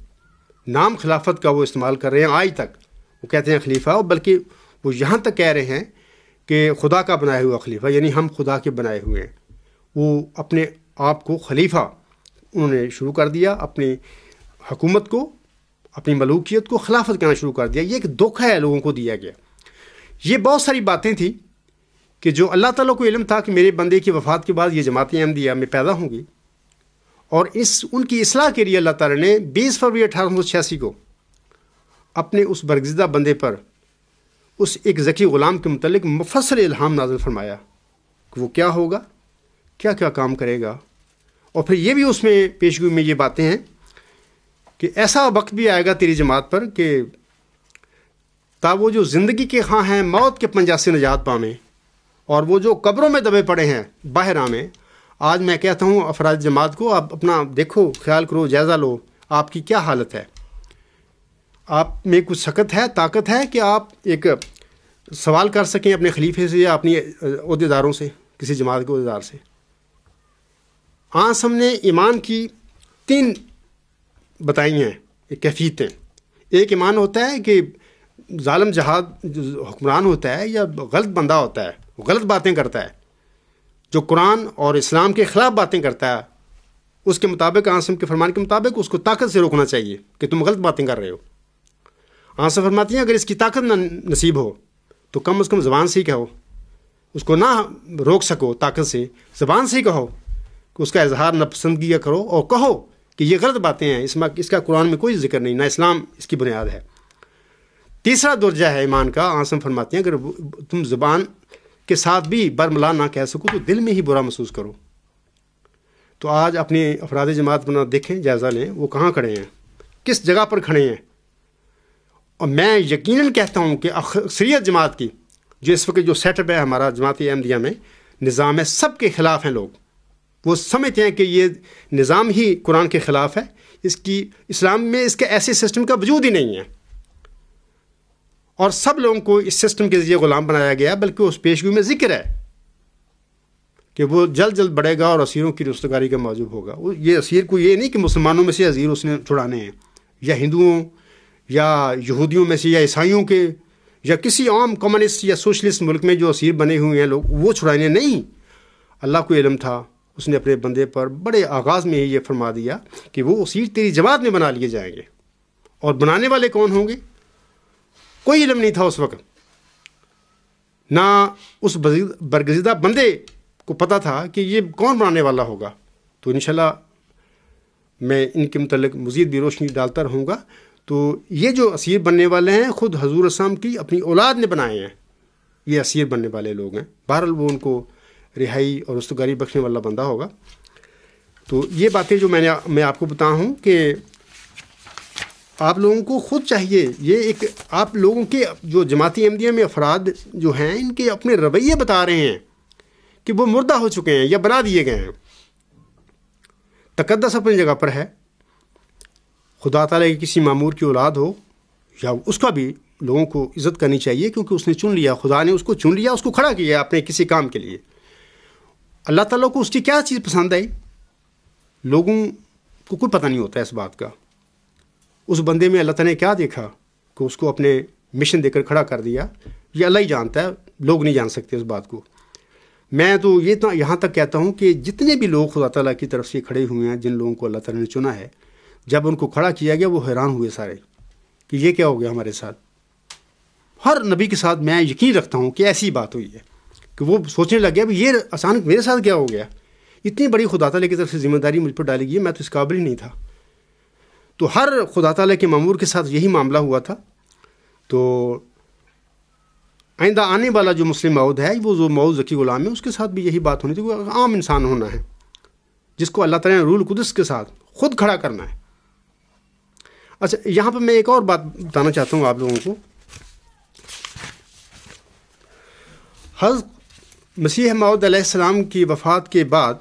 نام خلافت کا وہ استعمال کر رہے ہیں آج تک، وہ کہتے ہیں خلیفہ، اور بلکہ وہ یہاں تک کہہ رہے ہیں کہ خدا کا بنایا ہوا خلیفہ، یعنی ہم خدا کے بنائے ہوئے ہیں۔ وہ اپنے آپ کو خلیفہ انہوں نے شروع کر دیا، اپنی حکومت کو، اپنی ملوکیت کو خلافت کہنا شروع کر دیا۔ یہ ایک دکھ ہے لوگوں کو دیا گیا۔ یہ بہت ساری باتیں تھیں کہ جو اللہ تعالیٰ کو علم تھا کہ میرے بندے کی وفات کے بعد یہ جماعت احمدیہ میں پیدا ہوں گی، اور ان کی اصلاح کے لیے اللہ تعالیٰ نے 20 فروری 1886 کو اپنے اس برگزیدہ بندے پر، اس ایک ذکی غلام کے متعلق مفصل الہام نازل فرمایا کہ وہ کیا ہوگا، کیا کیا کام کرے گا، اور پھر یہ بھی اس میں پیشگوئی میں یہ باتیں ہیں کہ ایسا وقت بھی آئے گا تیری جماعت پر کہ تا وہ جو زندگی کے خواہ ہیں موت کے پنجہ سے نجات پاویں، اور وہ جو قبروں میں دبے پڑے ہیں باہر آمیں۔ آج میں کہتا ہوں افراد جماعت کو، آپ اپنا دیکھو، خیال کرو، جائزہ لو، آپ کی کیا حالت ہے، آپ میں کچھ سکت ہے، طاقت ہے کہ آپ ایک سوال کر سکیں اپنے خلیفے سے یا اپنی عہدیداروں سے، کسی جماعت کے عہدیدار سے۔ آج ہم نے ایمان کی 3 بتائی ہیں کیفیتیں۔ ایک ایمان ہوتا ہے کہ ظالم جہاد جو حکمران ہوتا ہے یا غلط بندہ ہوتا ہے، غلط باتیں کرتا ہے، جو قرآن اور اسلام کے خلاف باتیں کرتا ہے، اس کے مطابق آنسم کے فرمان کے مطابق اس کو طاقت سے روکنا چاہیے کہ تم غلط باتیں کر رہے ہو۔ آنسم فرماتی ہیں اگر اس کی طاقت نہ نصیب ہو تو کم از کم زبان سے ہی کہو، اس کو نہ روک سکو طاقت سے، زبان سے ہی کہو کہ اس کا اظہار ناپسندگی کرو، اور کہو کہ یہ غلط باتیں ہیں، اس کا قرآن میں کوئی ذکر نہیں، نہ اسلام اس کی بنیاد ہے۔ تیسرا درجہ ہے ایمان کا، آنسم فرماتی ہیں اگر تم زبان کے ساتھ بھی برملا نہ کہہ سکو تو دل میں ہی برا محسوس کرو۔ تو آج اپنے افراد جماعت بنا دیکھیں، جائزہ لیں، وہ کہاں کھڑے ہیں، کس جگہ پر کھڑے ہیں۔ اور میں یقیناً کہتا ہوں کہ اکثریت جماعت کی جو اس وقت جو سیٹ اپ ہے ہمارا جماعت احمدیہ میں، نظام ہے، سب کے خلاف ہیں لوگ۔ وہ سمجھتے ہیں کہ یہ نظام ہی قرآن کے خلاف ہے، اسلام میں اس کے ایسے سسٹم کا وجود ہی نہیں ہے، اور سب لوگوں کو اس سسٹم کے ذریعے غلام بنایا گیا، بلکہ اس پیشگوئی میں ذکر ہے کہ وہ جلد جلد بڑھے گا اور اسیروں کی رستگاری کا موجود ہوگا۔ یہ اسیر کو یہ نہیں کہ مسلمانوں میں سے اسیر اس نے چھڑانے ہیں، یا ہندوؤں یا یہودیوں میں سے یا عیسائیوں کے یا کسی عام کمیونسٹ یا سوشلسٹ ملک میں جو اسیر بنے ہوئے ہیں لوگ، وہ چھڑانے نہیں۔ اللہ کو علم تھا، اس نے اپنے بندے پر بڑے آغاز میں ہی یہ فرما دیا کہ وہ اسیر تیری جماعت میں بنا لیے جائیں گے، اور بنانے والے کون ہوں گے؟ کوئی علم نہیں تھا اس وقت، نہ اس برگزیدہ بندے کو پتہ تھا کہ یہ کون بنانے والا ہوگا۔ تو انشاءاللہ میں ان کے متعلق مزید بھی روشنی ڈالتا رہوں گا۔ تو یہ جو اسیر بننے والے ہیں خود حضور السلام کی اپنی اولاد نے بنائے ہیں، یہ اسیر بننے والے لوگ ہیں۔ بہرحال وہ ان کو رہائی اور رستگاری بخشنے والا بندہ ہوگا۔ تو یہ باتیں جو میں آپ کو بتا ہوں کہ آپ لوگوں کو خود چاہیے، یہ ایک آپ لوگوں کے جو جماعت احمدیہ میں افراد جو ہیں ان کے اپنے رویے بتا رہے ہیں کہ وہ مردہ ہو چکے ہیں یا بنا دیے گئے ہیں۔ تقدس اپنی جگہ پر ہے، خدا تعالیٰ کی کسی معمور کی اولاد ہو یا اس کا بھی لوگوں کو عزت کرنی چاہیے، کیونکہ اس نے چن لیا، خدا نے اس کو چن لیا، اس کو کھڑا کیا اپنے کسی کام کے لیے۔ اللہ تعالیٰ کو اس کی کیا چیز پسند آئی، لوگوں کو کوئی پتہ نہیں ہوتا ہے اس بات کا۔ اس بندے میں اللہ تعالیٰ نے کیا دیکھا کہ اس کو اپنے مشن دے کر کھڑا کر دیا، یہ اللہ ہی جانتا ہے، لوگ نہیں جان سکتے اس بات کو۔ میں تو یہاں تک کہتا ہوں کہ جتنے بھی لوگ خدا تعالیٰ کی طرف سے کھڑے ہوئے ہیں، جن لوگوں کو اللہ تعالیٰ نے چنا ہے، جب ان کو کھڑا کیا گیا وہ حیران ہوئے سارے کہ یہ کیا ہو گیا ہمارے ساتھ۔ ہر نبی کے ساتھ میں یقین رکھتا ہوں کہ ایسی بات ہوئی ہے کہ وہ سوچنے لگ گیا بھی یہ اچانک میرے ساتھ کیا ہو گیا، اتنی بڑی خدا تعالیٰ کی طرف سے ذمہ داری مجھ پر ڈالی گئی ہے، میں تو اس قابل ہی نہیں تھا۔ تو ہر خدا تعالیٰ کے مامور کے ساتھ یہی معاملہ ہوا تھا تو آئندہ آنے والا جو مسلم مؤد ہے، وہ جو مؤد ذکی غلام ہے، اس کے ساتھ بھی یہی بات ہونی تھی، وہ عام انسان ہونا ہے جس کو اللہ تعالیٰ نے روح القدس کے ساتھ خود کھڑا کرنا ہے۔ اچھا، یہاں پہ میں ایک اور بات بتانا چاہتا ہوں آپ لوگوں کو۔ حضرت مسیح موعود علیہ السلام کی وفات کے بعد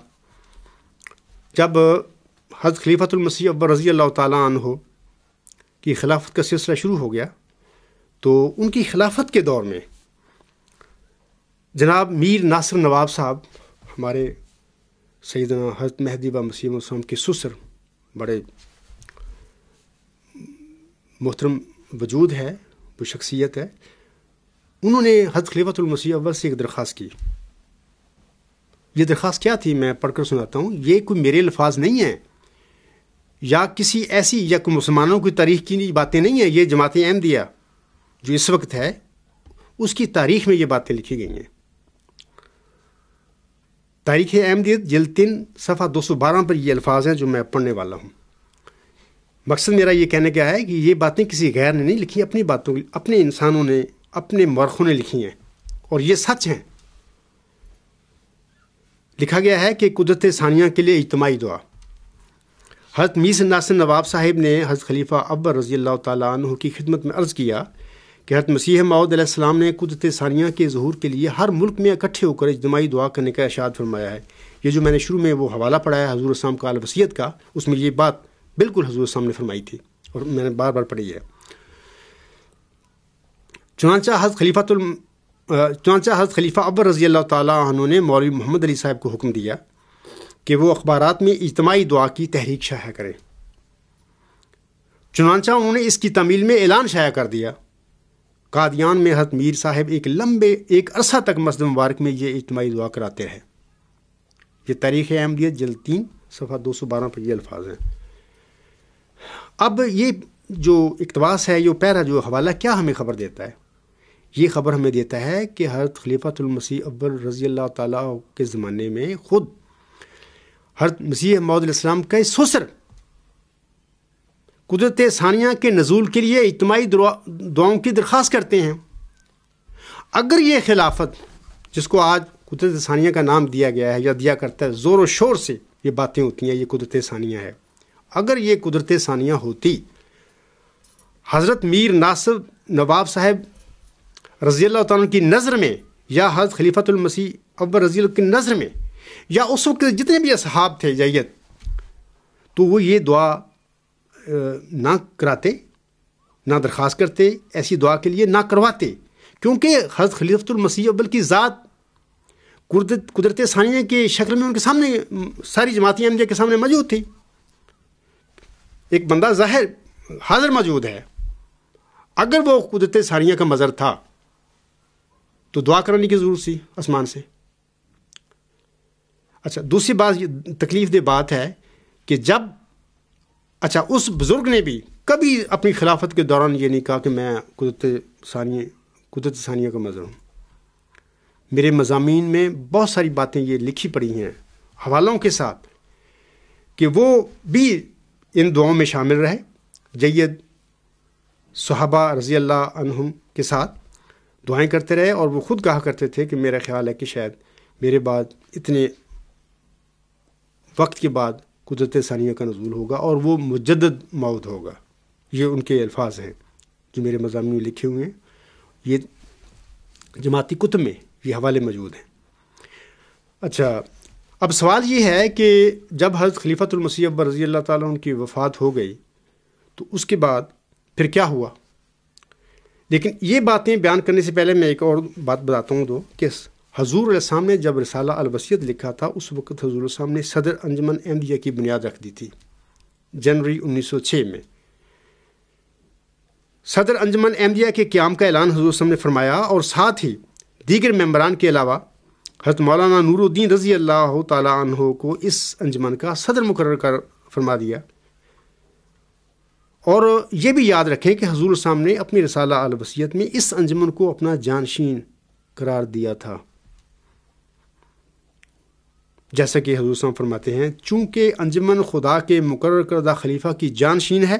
جب حضرت خلیفۃ المسیح اکبر رضی اللہ تعالیٰ عنہ کی خلافت کا سلسلہ شروع ہو گیا، تو ان کی خلافت کے دور میں جناب میر ناصر نواب صاحب، ہمارے سیدنا حضرت مہدی و مسیح السلام کے سسر، بڑے محترم وجود ہے، وہ شخصیت ہے، انہوں نے حضرت خلیفۃ المسیح اول سے ایک درخواست کی۔ یہ درخواست کیا تھی، میں پڑھ کر سناتا ہوں۔ یہ کوئی میرے الفاظ نہیں ہیں یا کسی ایسی یا کوئی مسلمانوں کی تاریخ کی باتیں نہیں ہیں، یہ جماعت احمدیہ جو اس وقت ہے اس کی تاریخ میں یہ باتیں لکھی گئی ہیں۔ تاریخ احمدیت جلد 3 صفحہ 212 پر یہ الفاظ ہیں جو میں پڑھنے والا ہوں۔ مقصد میرا یہ کہنے کا ہے کہ یہ باتیں کسی غیر نے نہیں لکھی، اپنی باتوں اپنے انسانوں نے، اپنے مورخوں نے لکھی ہیں، اور یہ سچ ہیں۔ لکھا گیا ہے کہ قدرت ثانیہ کے لیے اجتماعی دعا۔ حضرت میر ناصر نواب صاحب نے حضرت خلیفہ اکبر رضی اللہ تعالیٰ عنہ کی خدمت میں عرض کیا کہ حضرت مسیح موعود علیہ السلام نے قدرت ثانیہ کے ظہور کے لیے ہر ملک میں اکٹھے ہو کر اجتماعی دعا کرنے کا ارشاد فرمایا ہے۔ یہ جو میں نے شروع میں وہ حوالہ پڑھا ہے حضور السلام کا الوصیت کا، اس میں یہ بات بالکل حضور السلام نے فرمائی تھی، اور میں نے بار بار پڑھی ہے۔ چنانچہ حضرت خلیفہ اکبر رضی اللہ تعالیٰ عنہ نے مولوی محمد علی صاحب کو حکم دیا کہ وہ اخبارات میں اجتماعی دعا کی تحریک شائع کریں۔ چنانچہ انہوں نے اس کی تعمیل میں اعلان شائع کر دیا۔ قادیان میں حضرت میر صاحب ایک عرصہ تک مسجد مبارک میں یہ اجتماعی دعا کراتے رہے۔ یہ تاریخ احمدیت جلد 3 صفحہ 212 پر یہ الفاظ ہیں۔ اب یہ جو اقتباس ہے، یہ پیرا جو حوالہ کیا ہمیں خبر دیتا ہے؟ یہ خبر ہمیں دیتا ہے کہ حضرت خلیفۃ المسیح اکبر رضی اللہ تعالیٰ کے زمانے میں خود حضرت مسیح موعود علیہ السلام کا سسر قدرت ثانیہ کے نزول کے لیے اجتماعی دعاؤں کی درخواست کرتے ہیں۔ اگر یہ خلافت، جس کو آج قدرت ثانیہ کا نام دیا گیا ہے یا دیا کرتا ہے، زور و شور سے یہ باتیں ہوتی ہیں، یہ قدرت ثانیہ ہے، اگر یہ قدرت ثانیہ ہوتی، حضرت میر ناصر نواب صاحب رضی اللہ تعالیٰ کی نظر میں، یا حضرت خلیفۃ المسیح اکبر رضی اللہ کی نظر میں، یا اس وقت جتنے بھی اصحاب تھے جیت، تو وہ یہ دعا نہ کراتے، نہ درخواست کرتے، ایسی دعا کے لیے نہ کرواتے، کیونکہ حضرت خلیفۃ المسیح اول کی ذات قدرت ثانیہ کے شکل میں ان کے سامنے، ساری جماعت احمدیہ کے سامنے موجود تھی۔ ایک بندہ ظاہر حاضر موجود ہے، اگر وہ قدرت ثانیہ کا مظہر تھا تو دعا کرنے کی ضرورت تھی آسمان سے۔ اچھا، دوسری بات یہ تکلیف دہ بات ہے کہ جب اس بزرگ نے بھی کبھی اپنی خلافت کے دوران یہ نہیں کہا کہ میں قدرت ثانیہ کا مظہر ہوں۔ میرے مضامین میں بہت ساری باتیں یہ لکھی پڑی ہیں حوالوں کے ساتھ کہ وہ بھی ان دعاؤں میں شامل رہے، جید صحابہ رضی اللہ عنہم کے ساتھ دعائیں کرتے رہے، اور وہ خود کہا کرتے تھے کہ میرا خیال ہے کہ شاید میرے بعد اتنے وقت کے بعد قدرت ثانیہ کا نزول ہوگا اور وہ مجدد موعود ہوگا۔ یہ ان کے الفاظ ہیں جو میرے مضامین میں لکھے ہوئے ہیں، یہ جماعتی کتب میں یہ حوالے موجود ہیں۔ اچھا، اب سوال یہ ہے کہ جب حضرت خلیفۃ المسیح اکبر رضی اللہ تعالیٰ ان کی وفات ہو گئی تو اس کے بعد پھر کیا ہوا؟ لیکن یہ باتیں بیان کرنے سے پہلے میں ایک اور بات بتاتا ہوں کہ حضور علیہ السلام نے جب رسالہ الوصیت لکھا تھا، اس وقت حضور علیہ السلام نے صدر انجمن احمدیہ کی بنیاد رکھ دی تھی، جنوری 1906 میں۔ صدر انجمن احمدیہ کے قیام کا اعلان حضور علیہ السلام نے فرمایا، اور ساتھ ہی دیگر ممبران کے علاوہ حضرت مولانا نور الدین رضی اللہ تعالیٰ عنہ کو اس انجمن کا صدر مقرر کر فرما دیا۔ اور یہ بھی یاد رکھیں کہ حضور السلام نے اپنی رسالہ الوصیت میں اس انجمن کو اپنا جانشین قرار دیا تھا، جیسا کہ حضور السلام فرماتے ہیں، چونکہ انجمن خدا کے مقرر کردہ خلیفہ کی جانشین ہے،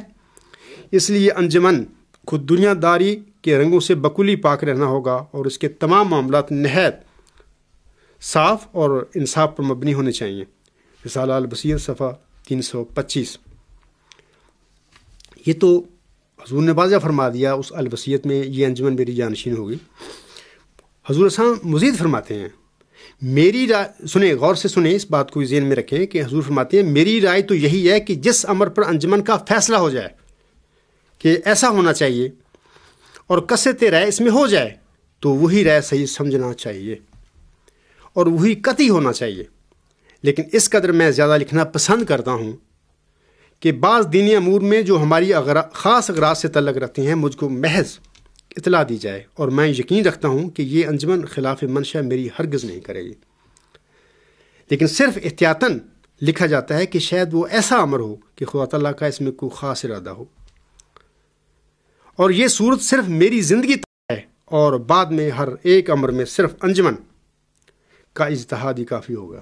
اس لیے انجمن خود دنیا داری کے رنگوں سے بکلی پاک رہنا ہوگا اور اس کے تمام معاملات نہایت صاف اور انصاف پر مبنی ہونے چاہیے۔ رسالہ البصیرہ صفحہ 325۔ یہ تو حضور نے واضح فرما دیا اس الوصیت میں، یہ انجمن میری جانشین ہوگی۔ حضور صاحب مزید فرماتے ہیں، میری رائے سنیں، غور سے سنیں، اس بات کو ذہن میں رکھیں کہ حضور فرماتے ہیں میری رائے تو یہی ہے کہ جس امر پر انجمن کا فیصلہ ہو جائے کہ ایسا ہونا چاہیے اور کثرت رائے اس میں ہو جائے تو وہی رائے صحیح سمجھنا چاہیے اور وہی قطعی ہونا چاہیے۔ لیکن اس قدر میں زیادہ لکھنا پسند کرتا ہوں کہ بعض دینی امور میں جو ہماری خاص اغراض سے تعلق رکھتے ہیں مجھ کو محض اطلاع دی جائے، اور میں یقین رکھتا ہوں کہ یہ انجمن خلاف منشا میری ہرگز نہیں کرے گی، لیکن صرف احتیاطاً لکھا جاتا ہے کہ شاید وہ ایسا امر ہو کہ خدا تعالیٰ کا اس میں کوئی خاص ارادہ ہو، اور یہ صورت صرف میری زندگی تک ہے، اور بعد میں ہر ایک امر میں صرف انجمن کا اجتہاد ہی کافی ہوگا۔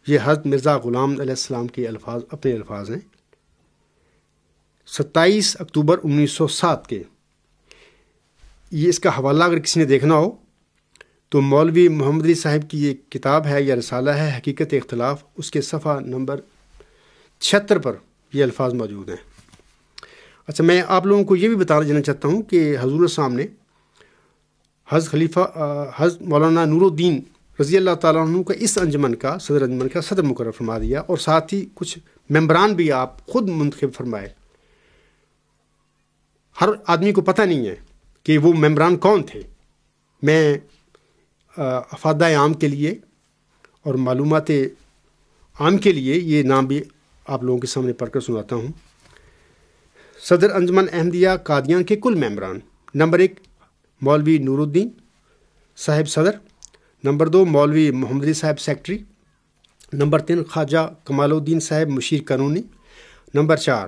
یہ حضرت مرزا غلام علیہ السلام کے الفاظ، اپنے الفاظ ہیں، 27 اکتوبر 1907 کے۔ یہ اس کا حوالہ اگر کسی نے دیکھنا ہو تو مولوی محمد علی صاحب کی یہ کتاب ہے یا رسالہ ہے حقیقت اختلاف، اس کے صفحہ نمبر 76 پر یہ الفاظ موجود ہیں۔ اچھا، میں آپ لوگوں کو یہ بھی بتا دینا چاہتا ہوں کہ حضور صاحب نے حضرت مولانا نور الدین رضی اللہ تعالیٰ عنہ کا اس انجمن کا صدر مقرر فرما دیا، اور ساتھ ہی کچھ ممبران بھی آپ خود منتخب فرمائے۔ ہر آدمی کو پتہ نہیں ہے کہ وہ ممبران کون تھے۔ میں افادہ عام کے لیے اور معلومات عام کے لیے یہ نام بھی آپ لوگوں کے سامنے پڑھ کر سناتا ہوں۔ صدر انجمن احمدیہ قادیان کے کل ممبران: نمبر 1 مولوی نور الدین صاحب صدر، نمبر 2 مولوی محمد علی صاحب سیکٹری، نمبر 3 خواجہ کمال الدین صاحب مشیر قانونی، نمبر 4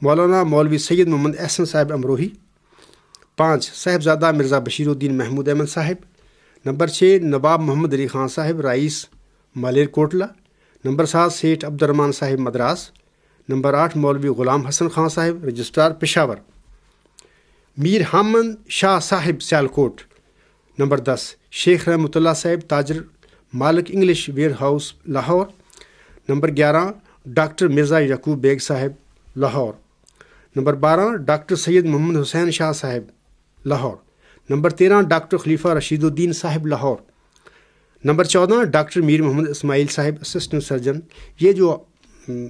مولانا مولوی سید محمد احسن صاحب امروہی، 5 صاحبزادہ مرزا بشیر الدین محمود احمد صاحب، نمبر 6 نواب محمد علی خان صاحب رئیس مالیر کوٹلہ، نمبر 7 سیٹھ عبد الرحمن صاحب مدراس، نمبر 8 مولوی غلام حسن خان صاحب رجسٹرار پشاور، میر حامد شاہ صاحب سیالکوٹ، نمبر 10 شیخ رحمۃ اللہ صاحب تاجر مالک English warehouse Lahore, number 11 doctor Mirza Yaqub Baig Sahib Lahore, number 12 doctor Syed Muhammad Hussain Shah Sahib Lahore, number 13 doctor Khalifa Rashid Uddin Sahib Lahore, number 14 doctor Mir Muhammad Ismail Sahib assistant surgeon. یہ جو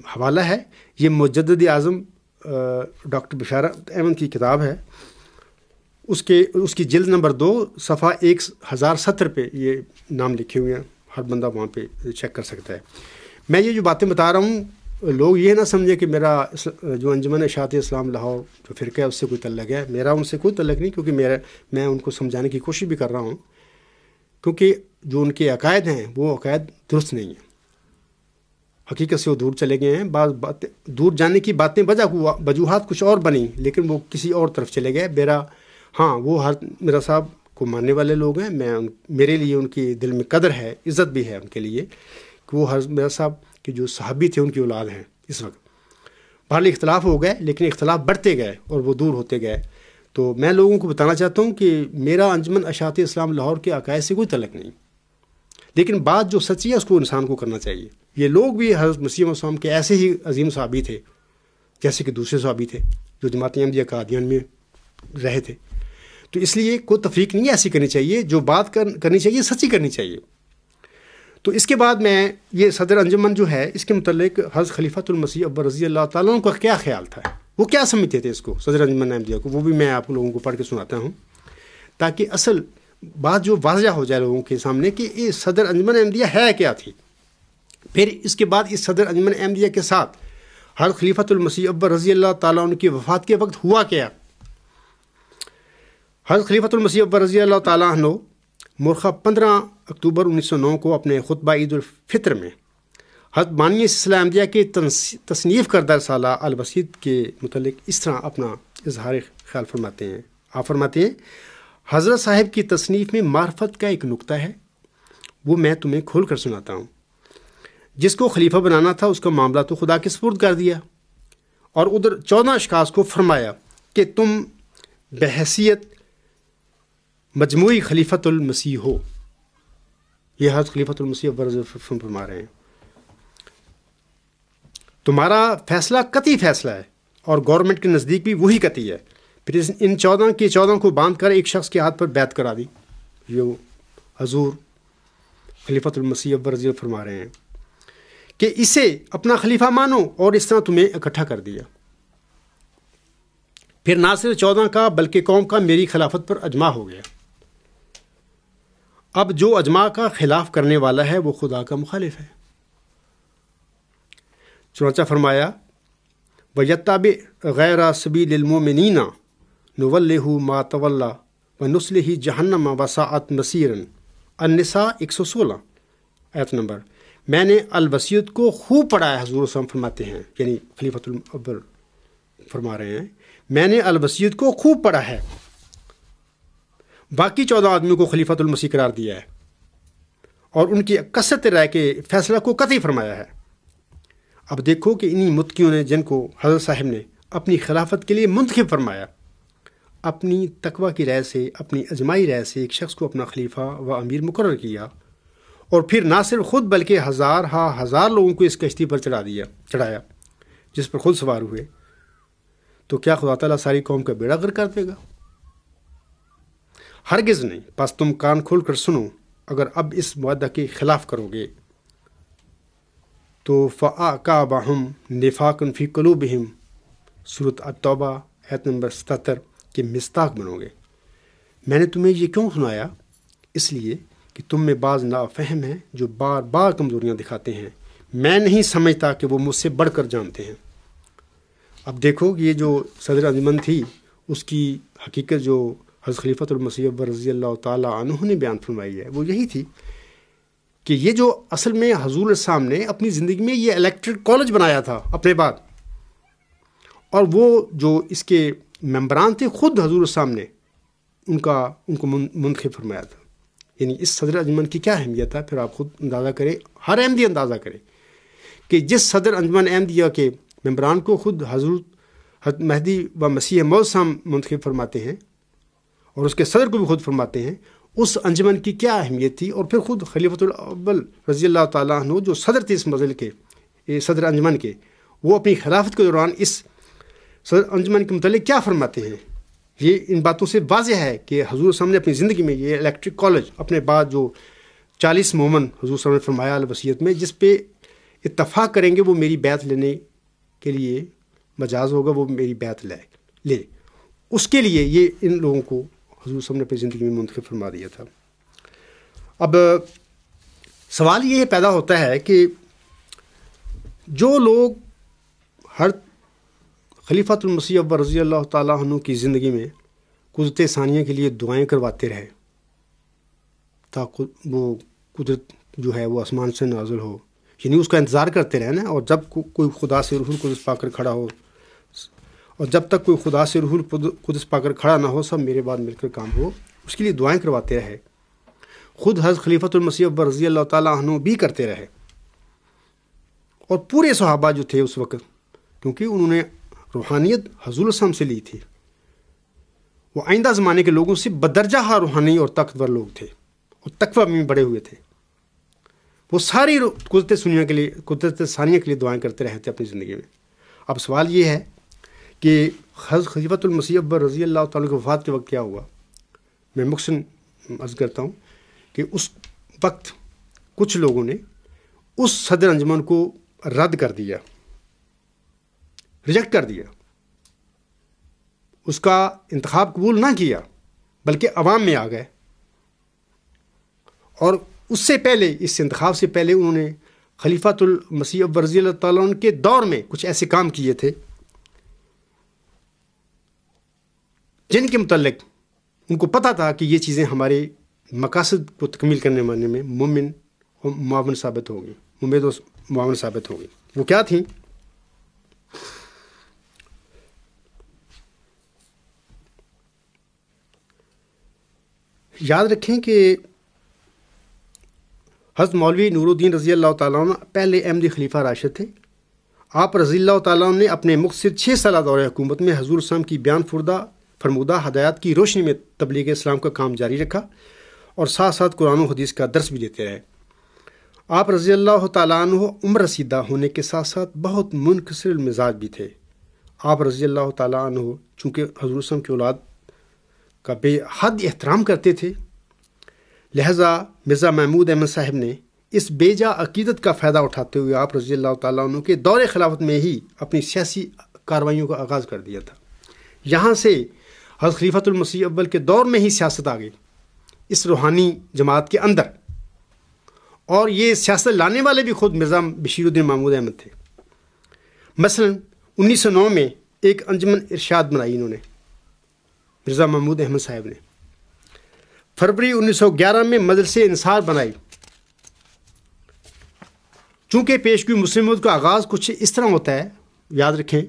حوالہ ہے یہ مجدد اعظم ڈاکٹر بشارت احمد کی کتاب ہے، اس کی جلد نمبر 2 صفحہ 1070 پہ یہ نام لکھے ہوئے ہیں، ہر بندہ وہاں پہ چیک کر سکتا ہے۔ میں یہ جو باتیں بتا رہا ہوں لوگ یہ نہ سمجھے کہ میرا جو انجمن اشاعت اسلام لاہور جو فرقہ ہے اس سے کوئی تعلق ہے۔ میرا ان سے کوئی تعلق نہیں، کیونکہ میں ان کو سمجھانے کی کوشش بھی کر رہا ہوں، کیونکہ جو ان کے عقائد ہیں وہ عقائد درست نہیں ہیں، حقیقت سے وہ دور چلے گئے ہیں۔ بعض باتیں دور جانے کی باتیں وجوہات کچھ اور بنیں، لیکن وہ کسی اور طرف چلے گئے۔ وہ ہر میرا صاحب کو ماننے والے لوگ ہیں، میرے لیے ان کی دل میں قدر ہے، عزت بھی ہے ان کے لیے کہ وہ ہر میرا صاحب کہ جو صحابی تھے ان کی اولاد ہیں۔ اس وقت بہرحال اختلاف ہو گئے، لیکن اختلاف بڑھتے گئے اور وہ دور ہوتے گئے۔ تو میں لوگوں کو بتانا چاہتا ہوں کہ میرا انجمن اشاعت اسلام لاہور کے عقائد سے کوئی تعلق نہیں، لیکن بات جو سچی ہے اس کو انسان کو کرنا چاہیے۔ یہ لوگ بھی حضرت مسیح موعود السلام کے ایسے ہی عظیم صحابی تھے جیسے کہ دوسرے صحابی تھے جو جماعت احمدیہ قادیان میں رہے تھے۔ تو اس لیے کوئی تفریق نہیں ایسی کرنی چاہیے، جو بات کرنی چاہیے سچی کرنی چاہیے۔ تو اس کے بعد میں یہ صدر انجمن جو ہے اس کے متعلق حضرت خلیفۃ المسیح اب رضی اللہ تعالیٰ عنہ کا کیا خیال تھا، وہ کیا سمجھتے تھے اس کو، صدر انجمن احمدیہ کو، وہ بھی میں آپ لوگوں کو پڑھ کے سناتا ہوں تاکہ اصل بات جو واضح ہو جائے لوگوں کے سامنے کہ یہ صدر انجمن احمدیہ ہے کیا تھی۔ پھر اس کے بعد اس صدر انجمن احمدیہ کے ساتھ حضرت خلیفۃ المسیح اب رضی اللہ تعالیٰ عنہ کی وفات کے وقت ہوا کیا۔ حضرت خلیفۃ المسیح اب رضی اللہ تعالیٰ عنہ مرخہ 15 اکتوبر 1909 کو اپنے خطبہ عید الفطر میں حضرت بانی سلسلہ احمدیہ کی تصنیف کردہ رسالہ الوصیت کے متعلق اس طرح اپنا اظہار خیال فرماتے ہیں۔ آپ فرماتے ہیں، حضرت صاحب کی تصنیف میں معرفت کا ایک نقطہ ہے، وہ میں تمہیں کھول کر سناتا ہوں۔ جس کو خلیفہ بنانا تھا اس کا معاملہ تو خدا کے سپرد کر دیا، اور ادھر 14 اشخاص کو فرمایا کہ تم بحیثیت مجموعی خلیفۃ المسیح ہو. یہ حضرت خلیفۃ المسیح فرما رہے ہیں تمہارا فیصلہ قطعی فیصلہ ہے اور گورنمنٹ کے نزدیک بھی وہی قطعی ہے. پھر ان 14 کے 14 کو باندھ کر ایک شخص کے ہاتھ پر بیعت کرا دی. یہ حضور خلیفۃ المسیح رضی فرما رہے ہیں کہ اسے اپنا خلیفہ مانو اور اس طرح تمہیں اکٹھا کر دیا. پھر نہ صرف 14 کا بلکہ قوم کا میری خلافت پر اجماع ہو گیا. اب جو اجماع کا خلاف کرنے والا ہے وہ خدا کا مخالف ہے. چنانچہ فرمایا وَيَتَّبِعْ غَيْرَ سَبِيلِ الْمُؤْمِنِينَ نُوَلِّهُ مَا تَوَلَّى وَنُصْلِهِ جَهَنَّمَ وَسَاءَتْ مَصِيرًا. النساء 116 آیت نمبر. میں نے الوصیت کو خوب پڑھا ہے. حضور صلی اللہ علیہ وسلم فرماتے ہیں یعنی خلیفۃ الاول فرما رہے ہیں میں نے الوصیت کو خوب پڑھا ہے. باقی 14 آدمیوں کو خلیفۃ المسیح قرار دیا ہے اور ان کی کثرت رائے کے فیصلہ کو قطعی فرمایا ہے. اب دیکھو کہ انہی متقیوں نے جن کو حضرت صاحب نے اپنی خلافت کے لیے منتخب فرمایا، اپنی تقوی کی رائے سے، اپنی اجماعی رائے سے ایک شخص کو اپنا خلیفہ و امیر مقرر کیا، اور پھر نہ صرف خود بلکہ ہزار لوگوں کو اس کشتی پر چڑھایا جس پر خود سوار ہوئے. تو کیا خدا تعالیٰ ساری قوم کا بیڑا غرق کر دے گا؟ ہرگز نہیں. بس تم کان کھول کر سنو، اگر اب اس معاہدہ کے خلاف کرو گے تو فَأَعْقَابَهُمْ نِفَاقٌ فِي قُلُوبِهِمْ سورۃ التوبہ آیت نمبر 77 کے مستاق بنو گے. میں نے تمہیں یہ کیوں سنایا؟ اس لیے کہ تم میں بعض نافہم ہیں جو بار بار کمزوریاں دکھاتے ہیں. میں نہیں سمجھتا کہ وہ مجھ سے بڑھ کر جانتے ہیں. اب دیکھو یہ جو صدر انجمن تھی اس کی حقیقت جو حضرت خلیفۃ المسیح رضی اللہ تعالیٰ عنہ نے بیان فرمائی ہے وہ یہی تھی کہ یہ جو اصل میں حضور السلام نے اپنی زندگی میں یہ الیکٹرک کالج بنایا تھا اپنے بعد، اور وہ جو اس کے ممبران تھے خود حضور السلام نے ان کو منتخب فرمایا تھا. یعنی اس صدر انجمن کی کیا اہمیت ہے، پھر آپ خود اندازہ کریں، ہر احمدی اندازہ کریں کہ جس صدر انجمن احمدیہ کے ممبران کو خود حضرت مہدی و مسیح موعود صاحب منتخب فرماتے ہیں اور اس کے صدر کو بھی خود فرماتے ہیں، اس انجمن کی کیا اہمیت تھی. اور پھر خود خلیفۃ الاول رضی اللہ تعالیٰ عنہ جو صدر تھے اس مزل کے، صدر انجمن کے، وہ اپنی خلافت کے دوران اس صدر انجمن کے متعلق کیا فرماتے ہیں. یہ ان باتوں سے واضح ہے کہ حضور صلی اللہ علیہ وسلم نے اپنی زندگی میں یہ الیکٹرک کالج اپنے بعد جو 40 مومن حضور صلی اللہ علیہ وسلم نے فرمایا الوصیت میں، جس پہ اتفاق کریں گے وہ میری بیعت لینے کے لیے مجاز ہوگا، وہ میری بیعت لے، اس کے لیے یہ ان لوگوں کو حضور صلی اللہ علیہ وسلم نے اپنی زندگی میں منتخب فرما دیا تھا. اب سوال یہ پیدا ہوتا ہے کہ جو لوگ ہر خلیفۃ المسیح رضی اللہ تعالیٰ عنہ کی زندگی میں قدرت ثانیہ کے لیے دعائیں کرواتے رہے تاکہ وہ قدرت جو ہے وہ آسمان سے نازل ہو، یعنی اس کا انتظار کرتے رہے نا، اور جب کوئی خدا سے روح القدس پا کر کھڑا ہو، اور جب تک کوئی خدا سے روح القدس پا کر کھڑا نہ ہو سب میرے بعد مل کر کام ہو، اس کے لیے دعائیں کرواتے رہے. خود حضرت خلیفۃ المسیح رضی اللہ تعالیٰ عنہ بھی کرتے رہے، اور پورے صحابہ جو تھے اس وقت، کیونکہ انہوں نے روحانیت حضور السلام سے لی تھی، وہ آئندہ زمانے کے لوگوں سے بدرجہ روحانی اور طاقتور لوگ تھے اور تقویٰ میں بڑے ہوئے تھے. وہ ساری قدرت ثانیہ کے لیے دعائیں کرتے رہے تھے اپنی زندگی میں. اب سوال یہ ہے کہ حضرت خلیفۃ المسیح رضی اللہ تعالیٰ کی وفات کے وقت کیا ہوا. میں مختصراً عرض کرتا ہوں کہ اس وقت کچھ لوگوں نے اس صدر انجمن کو رد کر دیا، ریجیکٹ کر دیا، اس کا انتخاب قبول نہ کیا، بلکہ عوام میں آ گئے. اور اس سے پہلے، اس انتخاب سے پہلے انہوں نے خلیفۃ المسیح رضی اللہ تعالیٰ عنہ کے دور میں کچھ ایسے کام کیے تھے جن کے متعلق ان کو پتہ تھا کہ یہ چیزیں ہمارے مقاصد کو تکمیل کرنے والے میں مومن اور معاون ثابت ہوگی، ممید و معاون ثابت ہوگی. وہ کیا تھیں؟ یاد رکھیں کہ حضرت مولوی نور الدین رضی اللہ تعالیٰ عنہ پہلے احمدی خلیفہ راشد تھے. آپ رضی اللہ تعالیٰ عنہ نے اپنے مختصر 6 سالہ دور حکومت میں حضور صلی اللہ علیہ وسلم کی بیان فرمودہ ہدایات کی روشنی میں تبلیغ اسلام کا کام جاری رکھا اور ساتھ ساتھ قرآن و حدیث کا درس بھی دیتے رہے۔ آپ رضی اللہ تعالیٰ عنہ عمر رسیدہ ہونے کے ساتھ ساتھ بہت منکسر المزاج بھی تھے۔ آپ رضی اللہ تعالیٰ عنہ چونکہ حضور صلی اللہ علیہ وسلم کی اولاد کا بے حد احترام کرتے تھے، لہٰذا مرزا محمود احمد صاحب نے اس بے جا عقیدت کا فائدہ اٹھاتے ہوئے آپ رضی اللہ تعالیٰ عنہ کے دور خلافت میں ہی اپنی سیاسی کارروائیوں کا آغاز کر دیا تھا۔ یہاں سے حضرت خلیفۃ المسیح اول کے دور میں ہی سیاست آ گئی اس روحانی جماعت کے اندر، اور یہ سیاست لانے والے بھی خود مرزا بشیر الدین محمود احمد تھے۔ مثلا 1909 میں ایک انجمن ارشاد بنائی انہوں نے، مرزا محمود احمد صاحب نے۔ فروری 1911 میں مجلس انصار بنائی۔ چونکہ پیشگوئی مسلم ملک کا آغاز کچھ اس طرح ہوتا ہے، یاد رکھیں،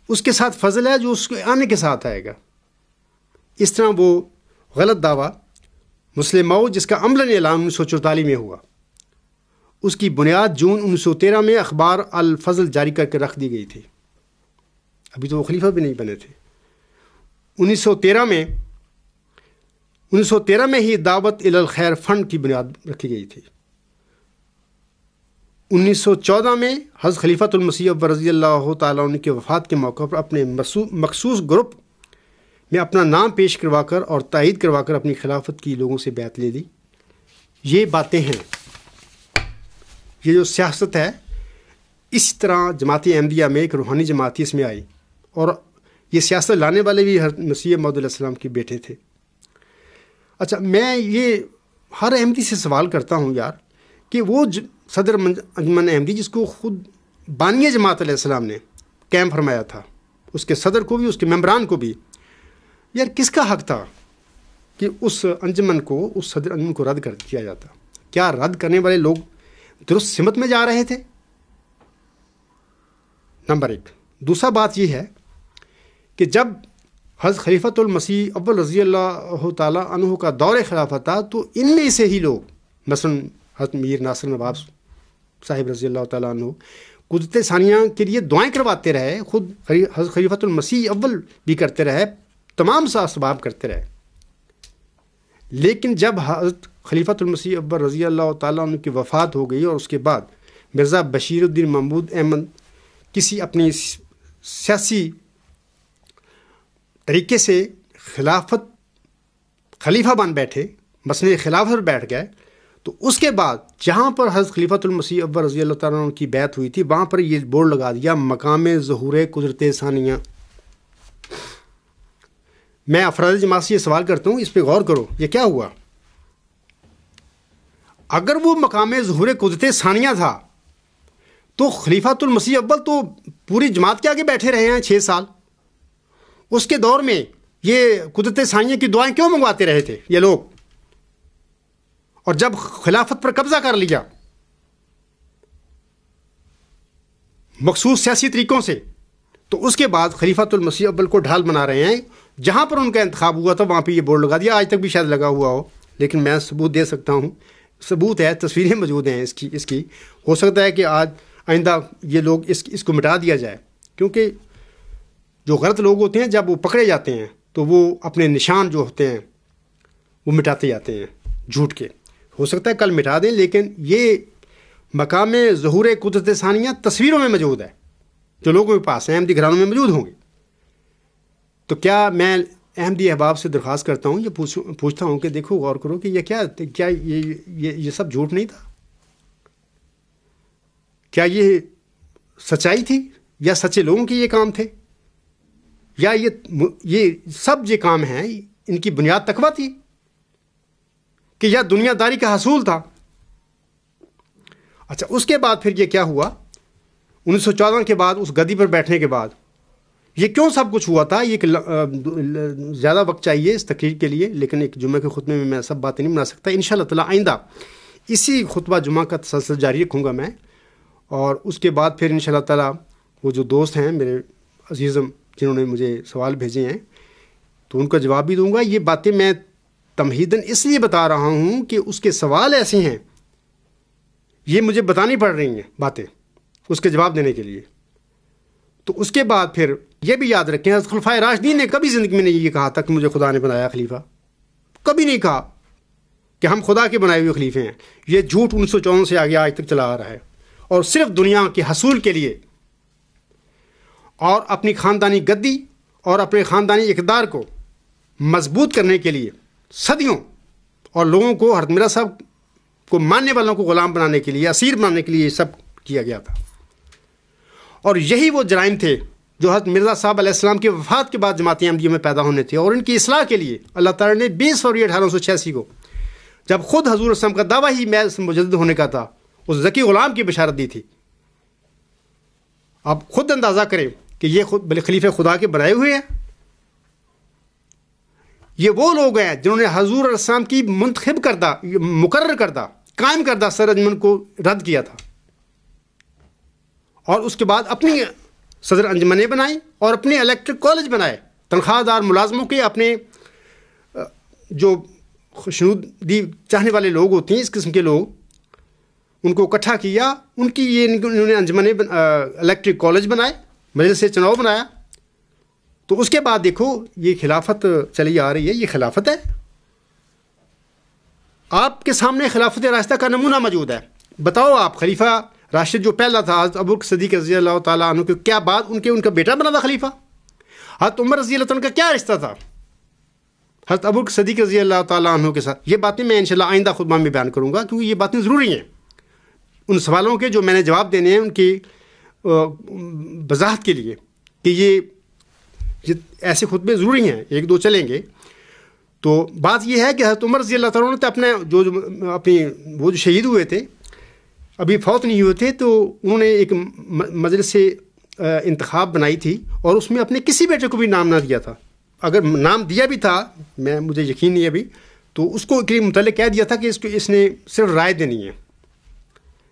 اس کے ساتھ فضل ہے جو اس کے آنے کے ساتھ آئے گا۔ اس طرح وہ غلط دعویٰ مسلم مئو جس کا عملاً اعلان 1944 میں ہوا، اس کی بنیاد جون 1913 میں اخبار الفضل جاری کر کے رکھ دی گئی تھی۔ ابھی تو وہ خلیفہ بھی نہیں بنے تھے۔ 1913 میں ہی دعوت الی الخیر فنڈ کی بنیاد رکھی گئی تھی۔ 1914 میں حضرت خلیفۃ المسیح اول رضی اللہ تعالیٰ عنہ کی وفات کے موقع پر اپنے مخصوص گروپ میں اپنا نام پیش کروا کر اور تائید کروا کر اپنی خلافت کی لوگوں سے بیعت لے لی۔ یہ باتیں ہیں، یہ جو سیاست ہے، اس طرح جماعت احمدیہ میں ایک روحانی جماعت اس میں آئی، اور یہ سیاست لانے والے بھی مسیح موعود علیہ السلام کے بیٹے تھے۔ اچھا، میں یہ ہر احمدی سے سوال کرتا ہوں یار کہ وہ صدر انجمن احمدی جس کو خود بانی جماعت علیہ السلام نے قائم فرمایا تھا، اس کے صدر کو بھی، اس کے ممبران کو بھی، یار کس کا حق تھا کہ اس انجمن کو، اس صدر انجمن کو رد کر دیا جاتا؟ کیا رد کرنے والے لوگ درست سمت میں جا رہے تھے؟ نمبر ایک۔ دوسرا بات یہ ہے کہ جب حضرت خلیفۃ المسیح اول رضی اللہ تعالیٰ عنہ کا دور خلافت تھا تو ان میں سے ہی لوگ، مثلا حضرت میر ناصر نواب صاحب رضی اللہ تعالیٰ عنہ قدرت ثانیہ کے لیے دعائیں کرواتے رہے، خود حضرت خلیفۃ المسیح اول بھی کرتے رہے، تمام سا اسباب کرتے رہے۔ لیکن جب حضرت خلیفۃ المسیح اول رضی اللہ تعالیٰ عنہ کی وفات ہو گئی اور اس کے بعد مرزا بشیر الدین محمود احمد کسی اپنی سیاسی طریقے سے خلیفہ بن بیٹھے، مسند خلافت پر بیٹھ گئے، تو اس کے بعد جہاں پر حضرت خلیفۃ المسیح اول رضی اللہ تعالیٰ عنہ کی بیعت ہوئی تھی وہاں پر یہ بورڈ لگا دیا، مقام ظہور قدرت ثانیہ۔ میں افراد جماعت سے یہ سوال کرتا ہوں، اس پہ غور کرو، یہ کیا ہوا؟ اگر وہ مقام ظہور قدرت ثانیہ تھا تو خلیفۃ المسیح اول تو پوری جماعت کے آگے بیٹھے رہے ہیں 6 سال، اس کے دور میں یہ قدرت ثانیہ کی دعائیں کیوں منگواتے رہے تھے یہ لوگ؟ اور جب خلافت پر قبضہ کر لیا مخصوص سیاسی طریقوں سے، تو اس کے بعد خلیفۃ المسیح اول کو ڈھال بنا رہے ہیں۔ جہاں پر ان کا انتخاب ہوا تھا وہاں پہ یہ بورڈ لگا دیا، آج تک بھی شاید لگا ہوا ہو، لیکن میں ثبوت دے سکتا ہوں، ثبوت ہے، تصویریں موجود ہیں اس کی۔ ہو سکتا ہے کہ آئندہ یہ لوگ اس کو مٹا دیا جائے، کیونکہ جو غلط لوگ ہوتے ہیں جب وہ پکڑے جاتے ہیں تو وہ اپنے نشان جو ہوتے ہیں وہ مٹاتے جاتے ہیں جھوٹ کے۔ ہو سکتا ہے کل مٹا دیں، لیکن یہ مقام ظہور قدرت ثانیہ تصویروں میں موجود ہے جو لوگوں کے پاس ہیں، احمدی گھرانوں میں موجود ہوں گے۔ تو کیا میں احمدی احباب سے درخواست کرتا ہوں، یہ پوچھتا ہوں کہ دیکھو، غور کرو کہ یہ کیا یہ سب جھوٹ نہیں تھا؟ کیا یہ سچائی تھی، یا سچے لوگوں کے یہ کام تھے، یا یہ سب جو کام ہیں ان کی بنیاد تقویٰ تھی، کہ یا دنیا داری کا حصول تھا؟ اچھا، اس کے بعد پھر یہ کیا ہوا 1914 کے بعد، اس گدی پر بیٹھنے کے بعد یہ کیوں سب کچھ ہوا تھا؟ یہ زیادہ وقت چاہیے اس تقریر کے لیے، لیکن ایک جمعہ کے خطبے میں میں سب باتیں نہیں بنا سکتا۔ انشاءاللہ تعالی آئندہ اسی خطبہ جمعہ کا تسلسل جاری رکھوں گا میں، اور اس کے بعد پھر انشاءاللہ تعالی وہ جو دوست ہیں میرے عزیزم جنہوں نے مجھے سوال بھیجے ہیں تو ان کا جواب بھی دوں گا۔ یہ باتیں میں تمہیداً اس لیے بتا رہا ہوں کہ اس کے سوال ایسے ہیں، یہ مجھے بتانی پڑ رہی ہیں باتیں اس کے جواب دینے کے لیے۔ تو اس کے بعد پھر یہ بھی یاد رکھیں، حضرت خلفائے راشدین نے کبھی زندگی میں نہیں یہ کہا تھا کہ مجھے خدا نے بنایا خلیفہ، کبھی نہیں کہا کہ ہم خدا کے بنائے ہوئے خلیفے ہیں. یہ جھوٹ 1954 سے آگے آج تک چلا آ رہا ہے، اور صرف دنیا کے حصول کے لیے اور اپنی خاندانی گدی اور اپنے خاندانی اقتدار کو مضبوط کرنے کے لیے صدیوں، اور لوگوں کو، حضرت مرزا صاحب کو ماننے والوں کو غلام بنانے کے لیے، اسیر بنانے کے لیے یہ سب کیا گیا تھا. اور یہی وہ جرائم تھے جو حضرت مرزا صاحب علیہ السلام کی وفات کے بعد جماعت احمدیہ میں پیدا ہونے تھے، اور ان کی اصلاح کے لیے اللہ تعالیٰ نے 20 فروری 1886 کو، جب خود حضور صلی اللہ علیہ وسلم کا دعویٰ ہی محض مجدد ہونے کا تھا، اس ذکی غلام کی بشارت دی تھی. آپ خود اندازہ کریں کہ یہ خود بھلے خلیفہ خدا کے بنائے ہوئے ہیں. یہ وہ لوگ ہیں جنہوں نے حضور علیہ السلام کی منتخب کردہ، مقرر کردہ، قائم کردہ سرانجمن کو رد کیا تھا، اور اس کے بعد اپنی صدر انجمنیں بنائیں اور اپنے الیکٹرک کالج بنائے. تنخواہ دار ملازموں کے اپنے جو خوشنودی چاہنے والے لوگ ہوتے ہیں، اس قسم کے لوگ، ان کو اکٹھا کیا، ان کی یہ انہوں نے انجمنیں، الیکٹرک کالج بنائے، مجلس سے چناؤ بنایا. تو اس کے بعد دیکھو یہ خلافت چلی آ رہی ہے، یہ خلافت ہے. آپ کے سامنے خلافت راشدہ کا نمونہ موجود ہے. بتاؤ آپ، خلیفہ راشد جو پہلا تھا حضرت ابوبکر صدیق رضی اللہ تعالیٰ عنہ کے کیا بعد ان کا بیٹا بنا تھا خلیفہ؟ حضرت عمر رضی اللہ عنہ کا کیا رشتہ تھا حضرت ابوبکر صدیق رضی اللہ تعالیٰ عنہ کے ساتھ؟ یہ باتیں میں انشاءاللہ آئندہ خطبہ میں بیان کروں گا، کیونکہ یہ باتیں ضروری ہیں. ان سوالوں کے جو میں نے جواب دینے ہیں ان کی وضاحت کے لیے، کہ یہ ایسے خطبے ضروری ہیں، ایک دو چلیں گے. تو بات یہ ہے کہ حضرت عمر رضی اللہ تعالیٰ عنہ اپنے وہ جو شہید ہوئے تھے، ابھی فوت نہیں ہوئے تھے، تو انہوں نے ایک مجلس سے انتخاب بنائی تھی، اور اس میں اپنے کسی بیٹے کو بھی نام نہ دیا تھا. اگر نام دیا بھی تھا، مجھے یقین نہیں ابھی، تو اس کو متعلق کہہ دیا تھا کہ اس نے صرف رائے دینی ہے.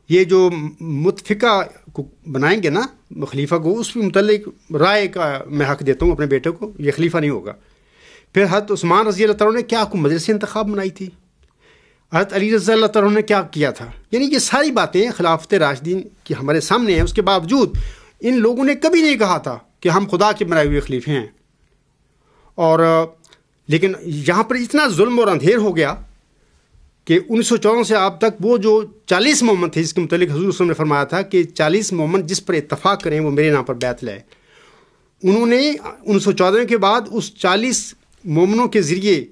یہ جو متفقہ کو بنائیں گے نا خلیفہ کو، اس کے متعلق رائے کا میں حق دیتا ہوں اپنے بیٹے کو، یہ خلیفہ نہیں ہوگا. پھر حضرت عثمان رضی اللہ تعالیٰ نے کیا کو مجلس سے انتخاب بنائی تھی، حضرت علی رضی اللہ تعالیٰ نے کیا کیا تھا. یعنی یہ ساری باتیں خلافت راشدین کی ہمارے سامنے ہیں. اس کے باوجود ان لوگوں نے کبھی نہیں کہا تھا کہ ہم خدا کے بنائے ہوئے خلیفے ہیں. اور لیکن یہاں پر اتنا ظلم اور اندھیر ہو گیا کہ 1954 سے اب تک وہ جو 40 مومن تھے، جس کے متعلق حضور صلی اللہ علیہ وسلم نے فرمایا تھا کہ 40 مومن جس پر اتفاق کریں وہ میرے نام پر بیعت لائے، انہوں نے 1914 کے بعد اس 40 مومنوں کے ذریعے حضور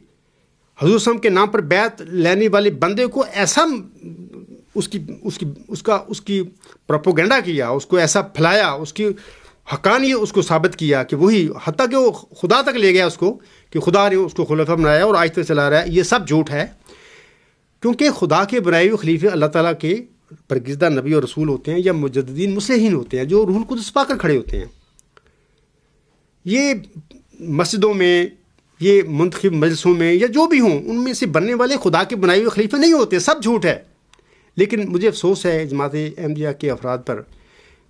صلی اللہ علیہ وسلم کے نام پر بیعت لینے والے بندے کو ایسا اس کی پروپیگنڈا کیا، اس کو ایسا پھیلایا، اس کی حقانیت اس کو ثابت کیا کہ وہی، حتیٰ کہ وہ خدا تک لے گیا اس کو، کہ خدا نے اس کو خلیفہ بنایا اور آج تک چلا رہا ہے. یہ سب جھوٹ ہے، کیونکہ خدا کے بنائے ہوئے خلیفے اللہ تعالیٰ کے برگزیدہ نبی اور رسول ہوتے ہیں، یا مجددین مصلحین ہوتے ہیں، جو روح القدس پا کر کھڑے ہوتے ہیں. یہ مسجدوں میں، یہ منتخب مجلسوں میں، یا جو بھی ہوں، ان میں سے بننے والے خدا کے بنائے ہوئے خلیفے نہیں ہوتے، سب جھوٹ ہے. لیکن مجھے افسوس ہے جماعت احمدیہ کے افراد پر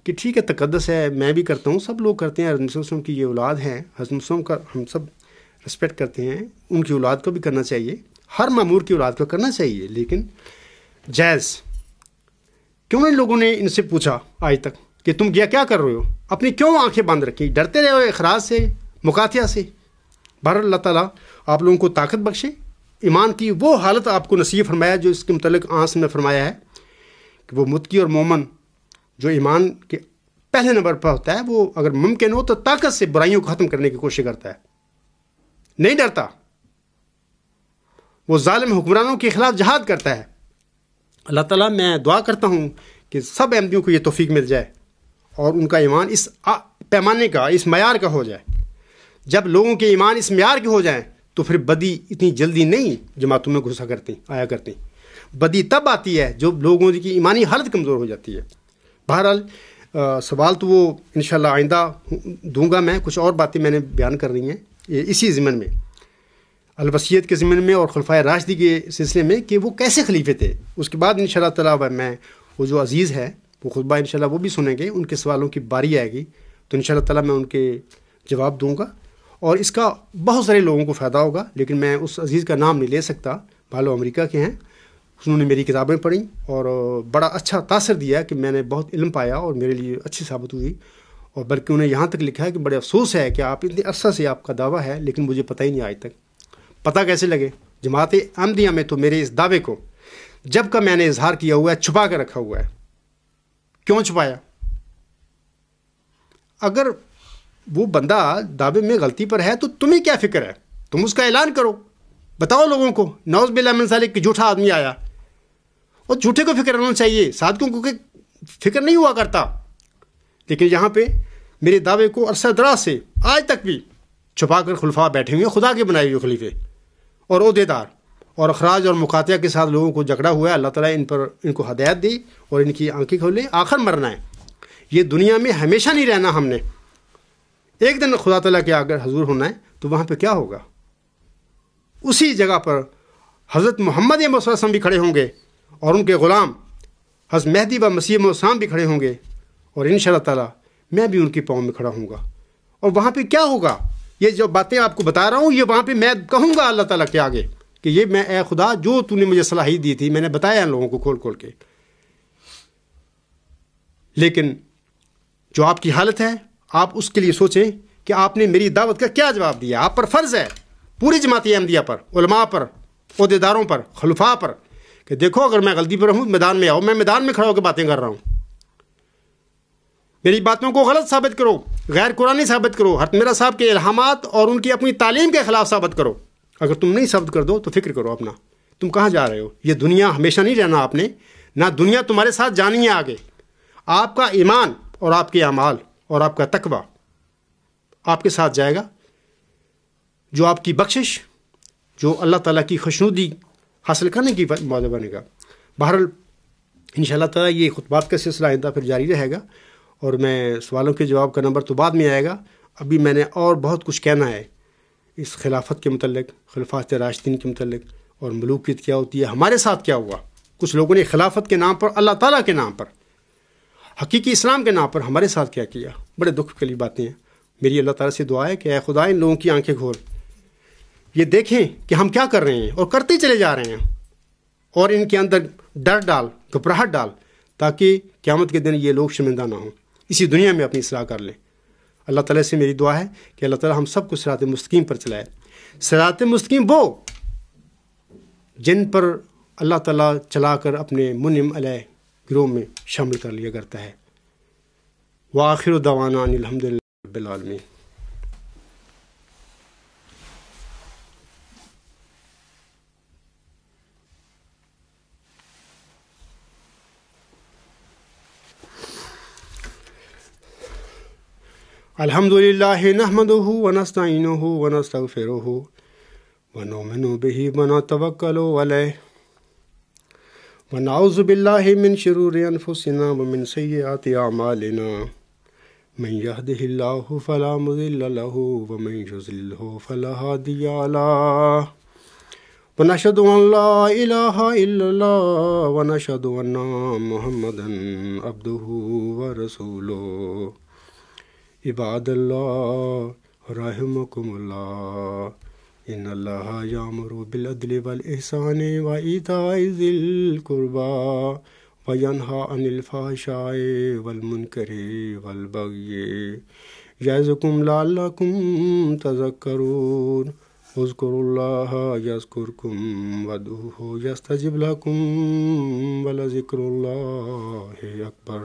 کہ ٹھیک ہے تقدس ہے، میں بھی کرتا ہوں، سب لوگ کرتے ہیں، حضرت وسلم کی یہ اولاد ہے، حضرت وسلم کا ہم سب رسپیکٹ کرتے ہیں، ان کی اولاد کو بھی کرنا چاہیے، ہر معمور کی اولاد کو کرنا چاہیے. لیکن جائز کیوں ان لوگوں نے ان سے پوچھا آج تک کہ تم کیا کر رہے ہو؟ اپنی کیوں آنکھیں بند رکھی؟ ڈرتے رہے ہو اخراج سے، مقاطعہ سے. بہر اللہ تعالیٰ آپ لوگوں کو طاقت بخشے، ایمان کی وہ حالت آپ کو نصیب فرمایا جو اس کے متعلق آنس میں فرمایا ہے کہ وہ متقی اور مومن جو ایمان کے پہلے نمبر پر ہوتا ہے، وہ اگر ممکن ہو تو طاقت سے برائیوں کو ختم کرنے کی کوشش کرتا ہے، نہیں ڈرتا. وہ ظالم حکمرانوں کے خلاف جہاد کرتا ہے. اللہ تعالیٰ میں دعا کرتا ہوں کہ سب احمدیوں کو یہ توفیق مل جائے اور ان کا ایمان اس پیمانے کا، اس معیار کا ہو جائے. جب لوگوں کے ایمان اس معیار کے ہو جائیں تو پھر بدی اتنی جلدی نہیں جماعتوں میں گھسا آیا کرتی. بدی تب آتی ہے جب لوگوں کی ایمانی حالت کمزور ہو جاتی ہے. بہرحال سوال تو وہ انشاءاللہ آئندہ دوں گا میں، کچھ اور باتیں میں نے بیان کر رہی ہیں اسی ضمن میں، الوصیت کے ضمن میں اور خلفائے راشدی کے سلسلے میں کہ وہ کیسے خلیفے تھے. اس کے بعد انشاءاللہ تعالیٰ میں وہ جو عزیز ہے وہ خطبہ انشاءاللہ وہ بھی سنیں گے، ان کے سوالوں کی باری آئے گی تو انشاءاللہ تعالیٰ میں ان کے جواب دوں گا، اور اس کا بہت سارے لوگوں کو فائدہ ہوگا. لیکن میں اس عزیز کا نام نہیں لے سکتا، بھالو امریکہ کے ہیں، انہوں نے میری کتابیں پڑھیں اور بڑا اچھا تاثر دیا کہ میں نے بہت علم پایا اور میرے لیے اچھی ثابت ہوئی. اور بلکہ انہیں یہاں تک لکھا ہے کہ بڑے افسوس ہے کہ آپ اتنے عرصہ سے آپ کا دعویٰ ہے لیکن مجھے پتہ ہی نہیں آج تک۔ پتہ کیسے لگے؟ جماعت احمدیہ میں تو میرے اس دعوے کو جب کا میں نے اظہار کیا ہوا ہے چھپا کے رکھا ہوا ہے۔ کیوں چھپایا؟ اگر وہ بندہ دعوے میں غلطی پر ہے تو تمہیں کیا فکر ہے؟ تم اس کا اعلان کرو، بتاؤ لوگوں کو نعوذ باللہ من ذالک کہ جھوٹا آدمی آیا، اور جھوٹے کو فکر ہونا چاہیے، صادقوں کو فکر نہیں ہوا کرتا۔ لیکن یہاں پہ میرے دعوے کو عرصہ دراز سے آج تک بھی چھپا کر خلفاء بیٹھے ہوئے، خدا کے بنائے ہوئے خلیفے اور عہدیدار اور اخراج اور مقاطعہ کے ساتھ لوگوں کو جکڑا ہوا ہے۔ اللہ تعالیٰ ان کو ہدایت دی اور ان کی آنکھیں کھولے۔ آخر مرنا ہے، یہ دنیا میں ہمیشہ نہیں رہنا ہم نے، ایک دن خدا تعالیٰ کے اگر حضور ہونا ہے تو وہاں پہ کیا ہوگا؟ اسی جگہ پر حضرت محمد صلی اللہ علیہ وسلم بھی کھڑے ہوں گے اور ان کے غلام حضرت مہدی و مسیح موسام بھی کھڑے ہوں گے، اور انشاءاللہ تعالیٰ میں بھی ان کی پاؤں میں کھڑا ہوں گا۔ اور وہاں پہ کیا ہوگا؟ یہ جو باتیں آپ کو بتا رہا ہوں یہ وہاں پہ میں کہوں گا اللہ تعالیٰ کے آگے کہ یہ میں اے خدا جو تو نے مجھے صلاحیت دی تھی میں نے بتایا ان لوگوں کو کھول کھول کے۔ لیکن جو آپ کی حالت ہے آپ اس کے لیے سوچیں کہ آپ نے میری دعوت کا کیا جواب دیا۔ آپ پر فرض ہے، پوری جماعت احمدیہ پر، علماء پر، عہدیداروں پر، خلفاء پر، کہ دیکھو اگر میں غلطی پر ہوں میدان میں آؤ، میں میدان میں کھڑا ہو کے باتیں کر رہا ہوں، میری باتوں کو غلط ثابت کرو، غیر قرآنی ثابت کرو، حضرت میرا صاحب کے الہامات اور ان کی اپنی تعلیم کے خلاف ثابت کرو۔ اگر تم نہیں ثابت کر دو تو فکر کرو اپنا، تم کہاں جا رہے ہو؟ یہ دنیا ہمیشہ نہیں رہنا آپ نے، نہ دنیا تمہارے ساتھ جانی ہے آگے۔ آپ کا ایمان اور آپ کے اعمال اور آپ کا تقوی آپ کے ساتھ جائے گا، جو آپ کی بخشش، جو اللہ تعالیٰ کی خوشنودی حاصل کرنے کی موضوع بنے گا۔ بہرحال انشاءاللہ تعالیٰ یہ خطبات کا سلسلہ آئندہ پھر جاری رہے گا، اور میں سوالوں کے جواب کا نمبر تو بعد میں آئے گا۔ ابھی میں نے اور بہت کچھ کہنا ہے اس خلافت کے متعلق، خلفاء راشدین کے متعلق، اور ملوکیت کیا ہوتی ہے، ہمارے ساتھ کیا ہوا۔ کچھ لوگوں نے خلافت کے نام پر، اللہ تعالیٰ کے نام پر، حقیقی اسلام کے نام پر ہمارے ساتھ کیا کیا، بڑے دکھ کی باتیں ہیں۔ میری اللہ تعالیٰ سے دعا ہے کہ اے خدا ان لوگوں کی آنکھیں کھول، یہ دیکھیں کہ ہم کیا کر رہے ہیں اور کرتے چلے جا رہے ہیں، اور ان کے اندر ڈر ڈال، گھبراہٹ ڈال، تاکہ قیامت کے دن یہ لوگ شرمندہ نہ ہوں، اسی دنیا میں اپنی اصلاح کر لیں۔ اللہ تعالیٰ سے میری دعا ہے کہ اللہ تعالیٰ ہم سب کو صراط مستقیم پر چلائے۔ صراط مستقیم وہ جن پر اللہ تعالیٰ چلا کر اپنے منعم علیہ گروہ میں شامل کر لیا کرتا ہے۔ وآخر دعوانا ان الحمد للہ رب العالمین۔ الحمد للہ نحمدہ ونستعینہ ونستغفرہ ونؤمن بہ ونتوکل علیہ ونعوذ باللہ من شرور انفسنا ومن سیئات اعمالنا من یہدہ اللہ فلا مضل لہ ومن یضللہ فلا ہادی لہ ونشہد ان لا الہ الا اللہ ونشہد ان محمدا عبدہ ورسولہ۔ عباد اللہ رحمکم اللہ، ان اللہ یامر بالعدل والاحسان وایتاء ذی القربی وینہی عن الفحشاء والمنکر والبغی یعظکم لعلکم تذکرون۔ اذکروا اللہ یذکرکم وادعوہ یستجب لکم ولذکر اللہ اکبر۔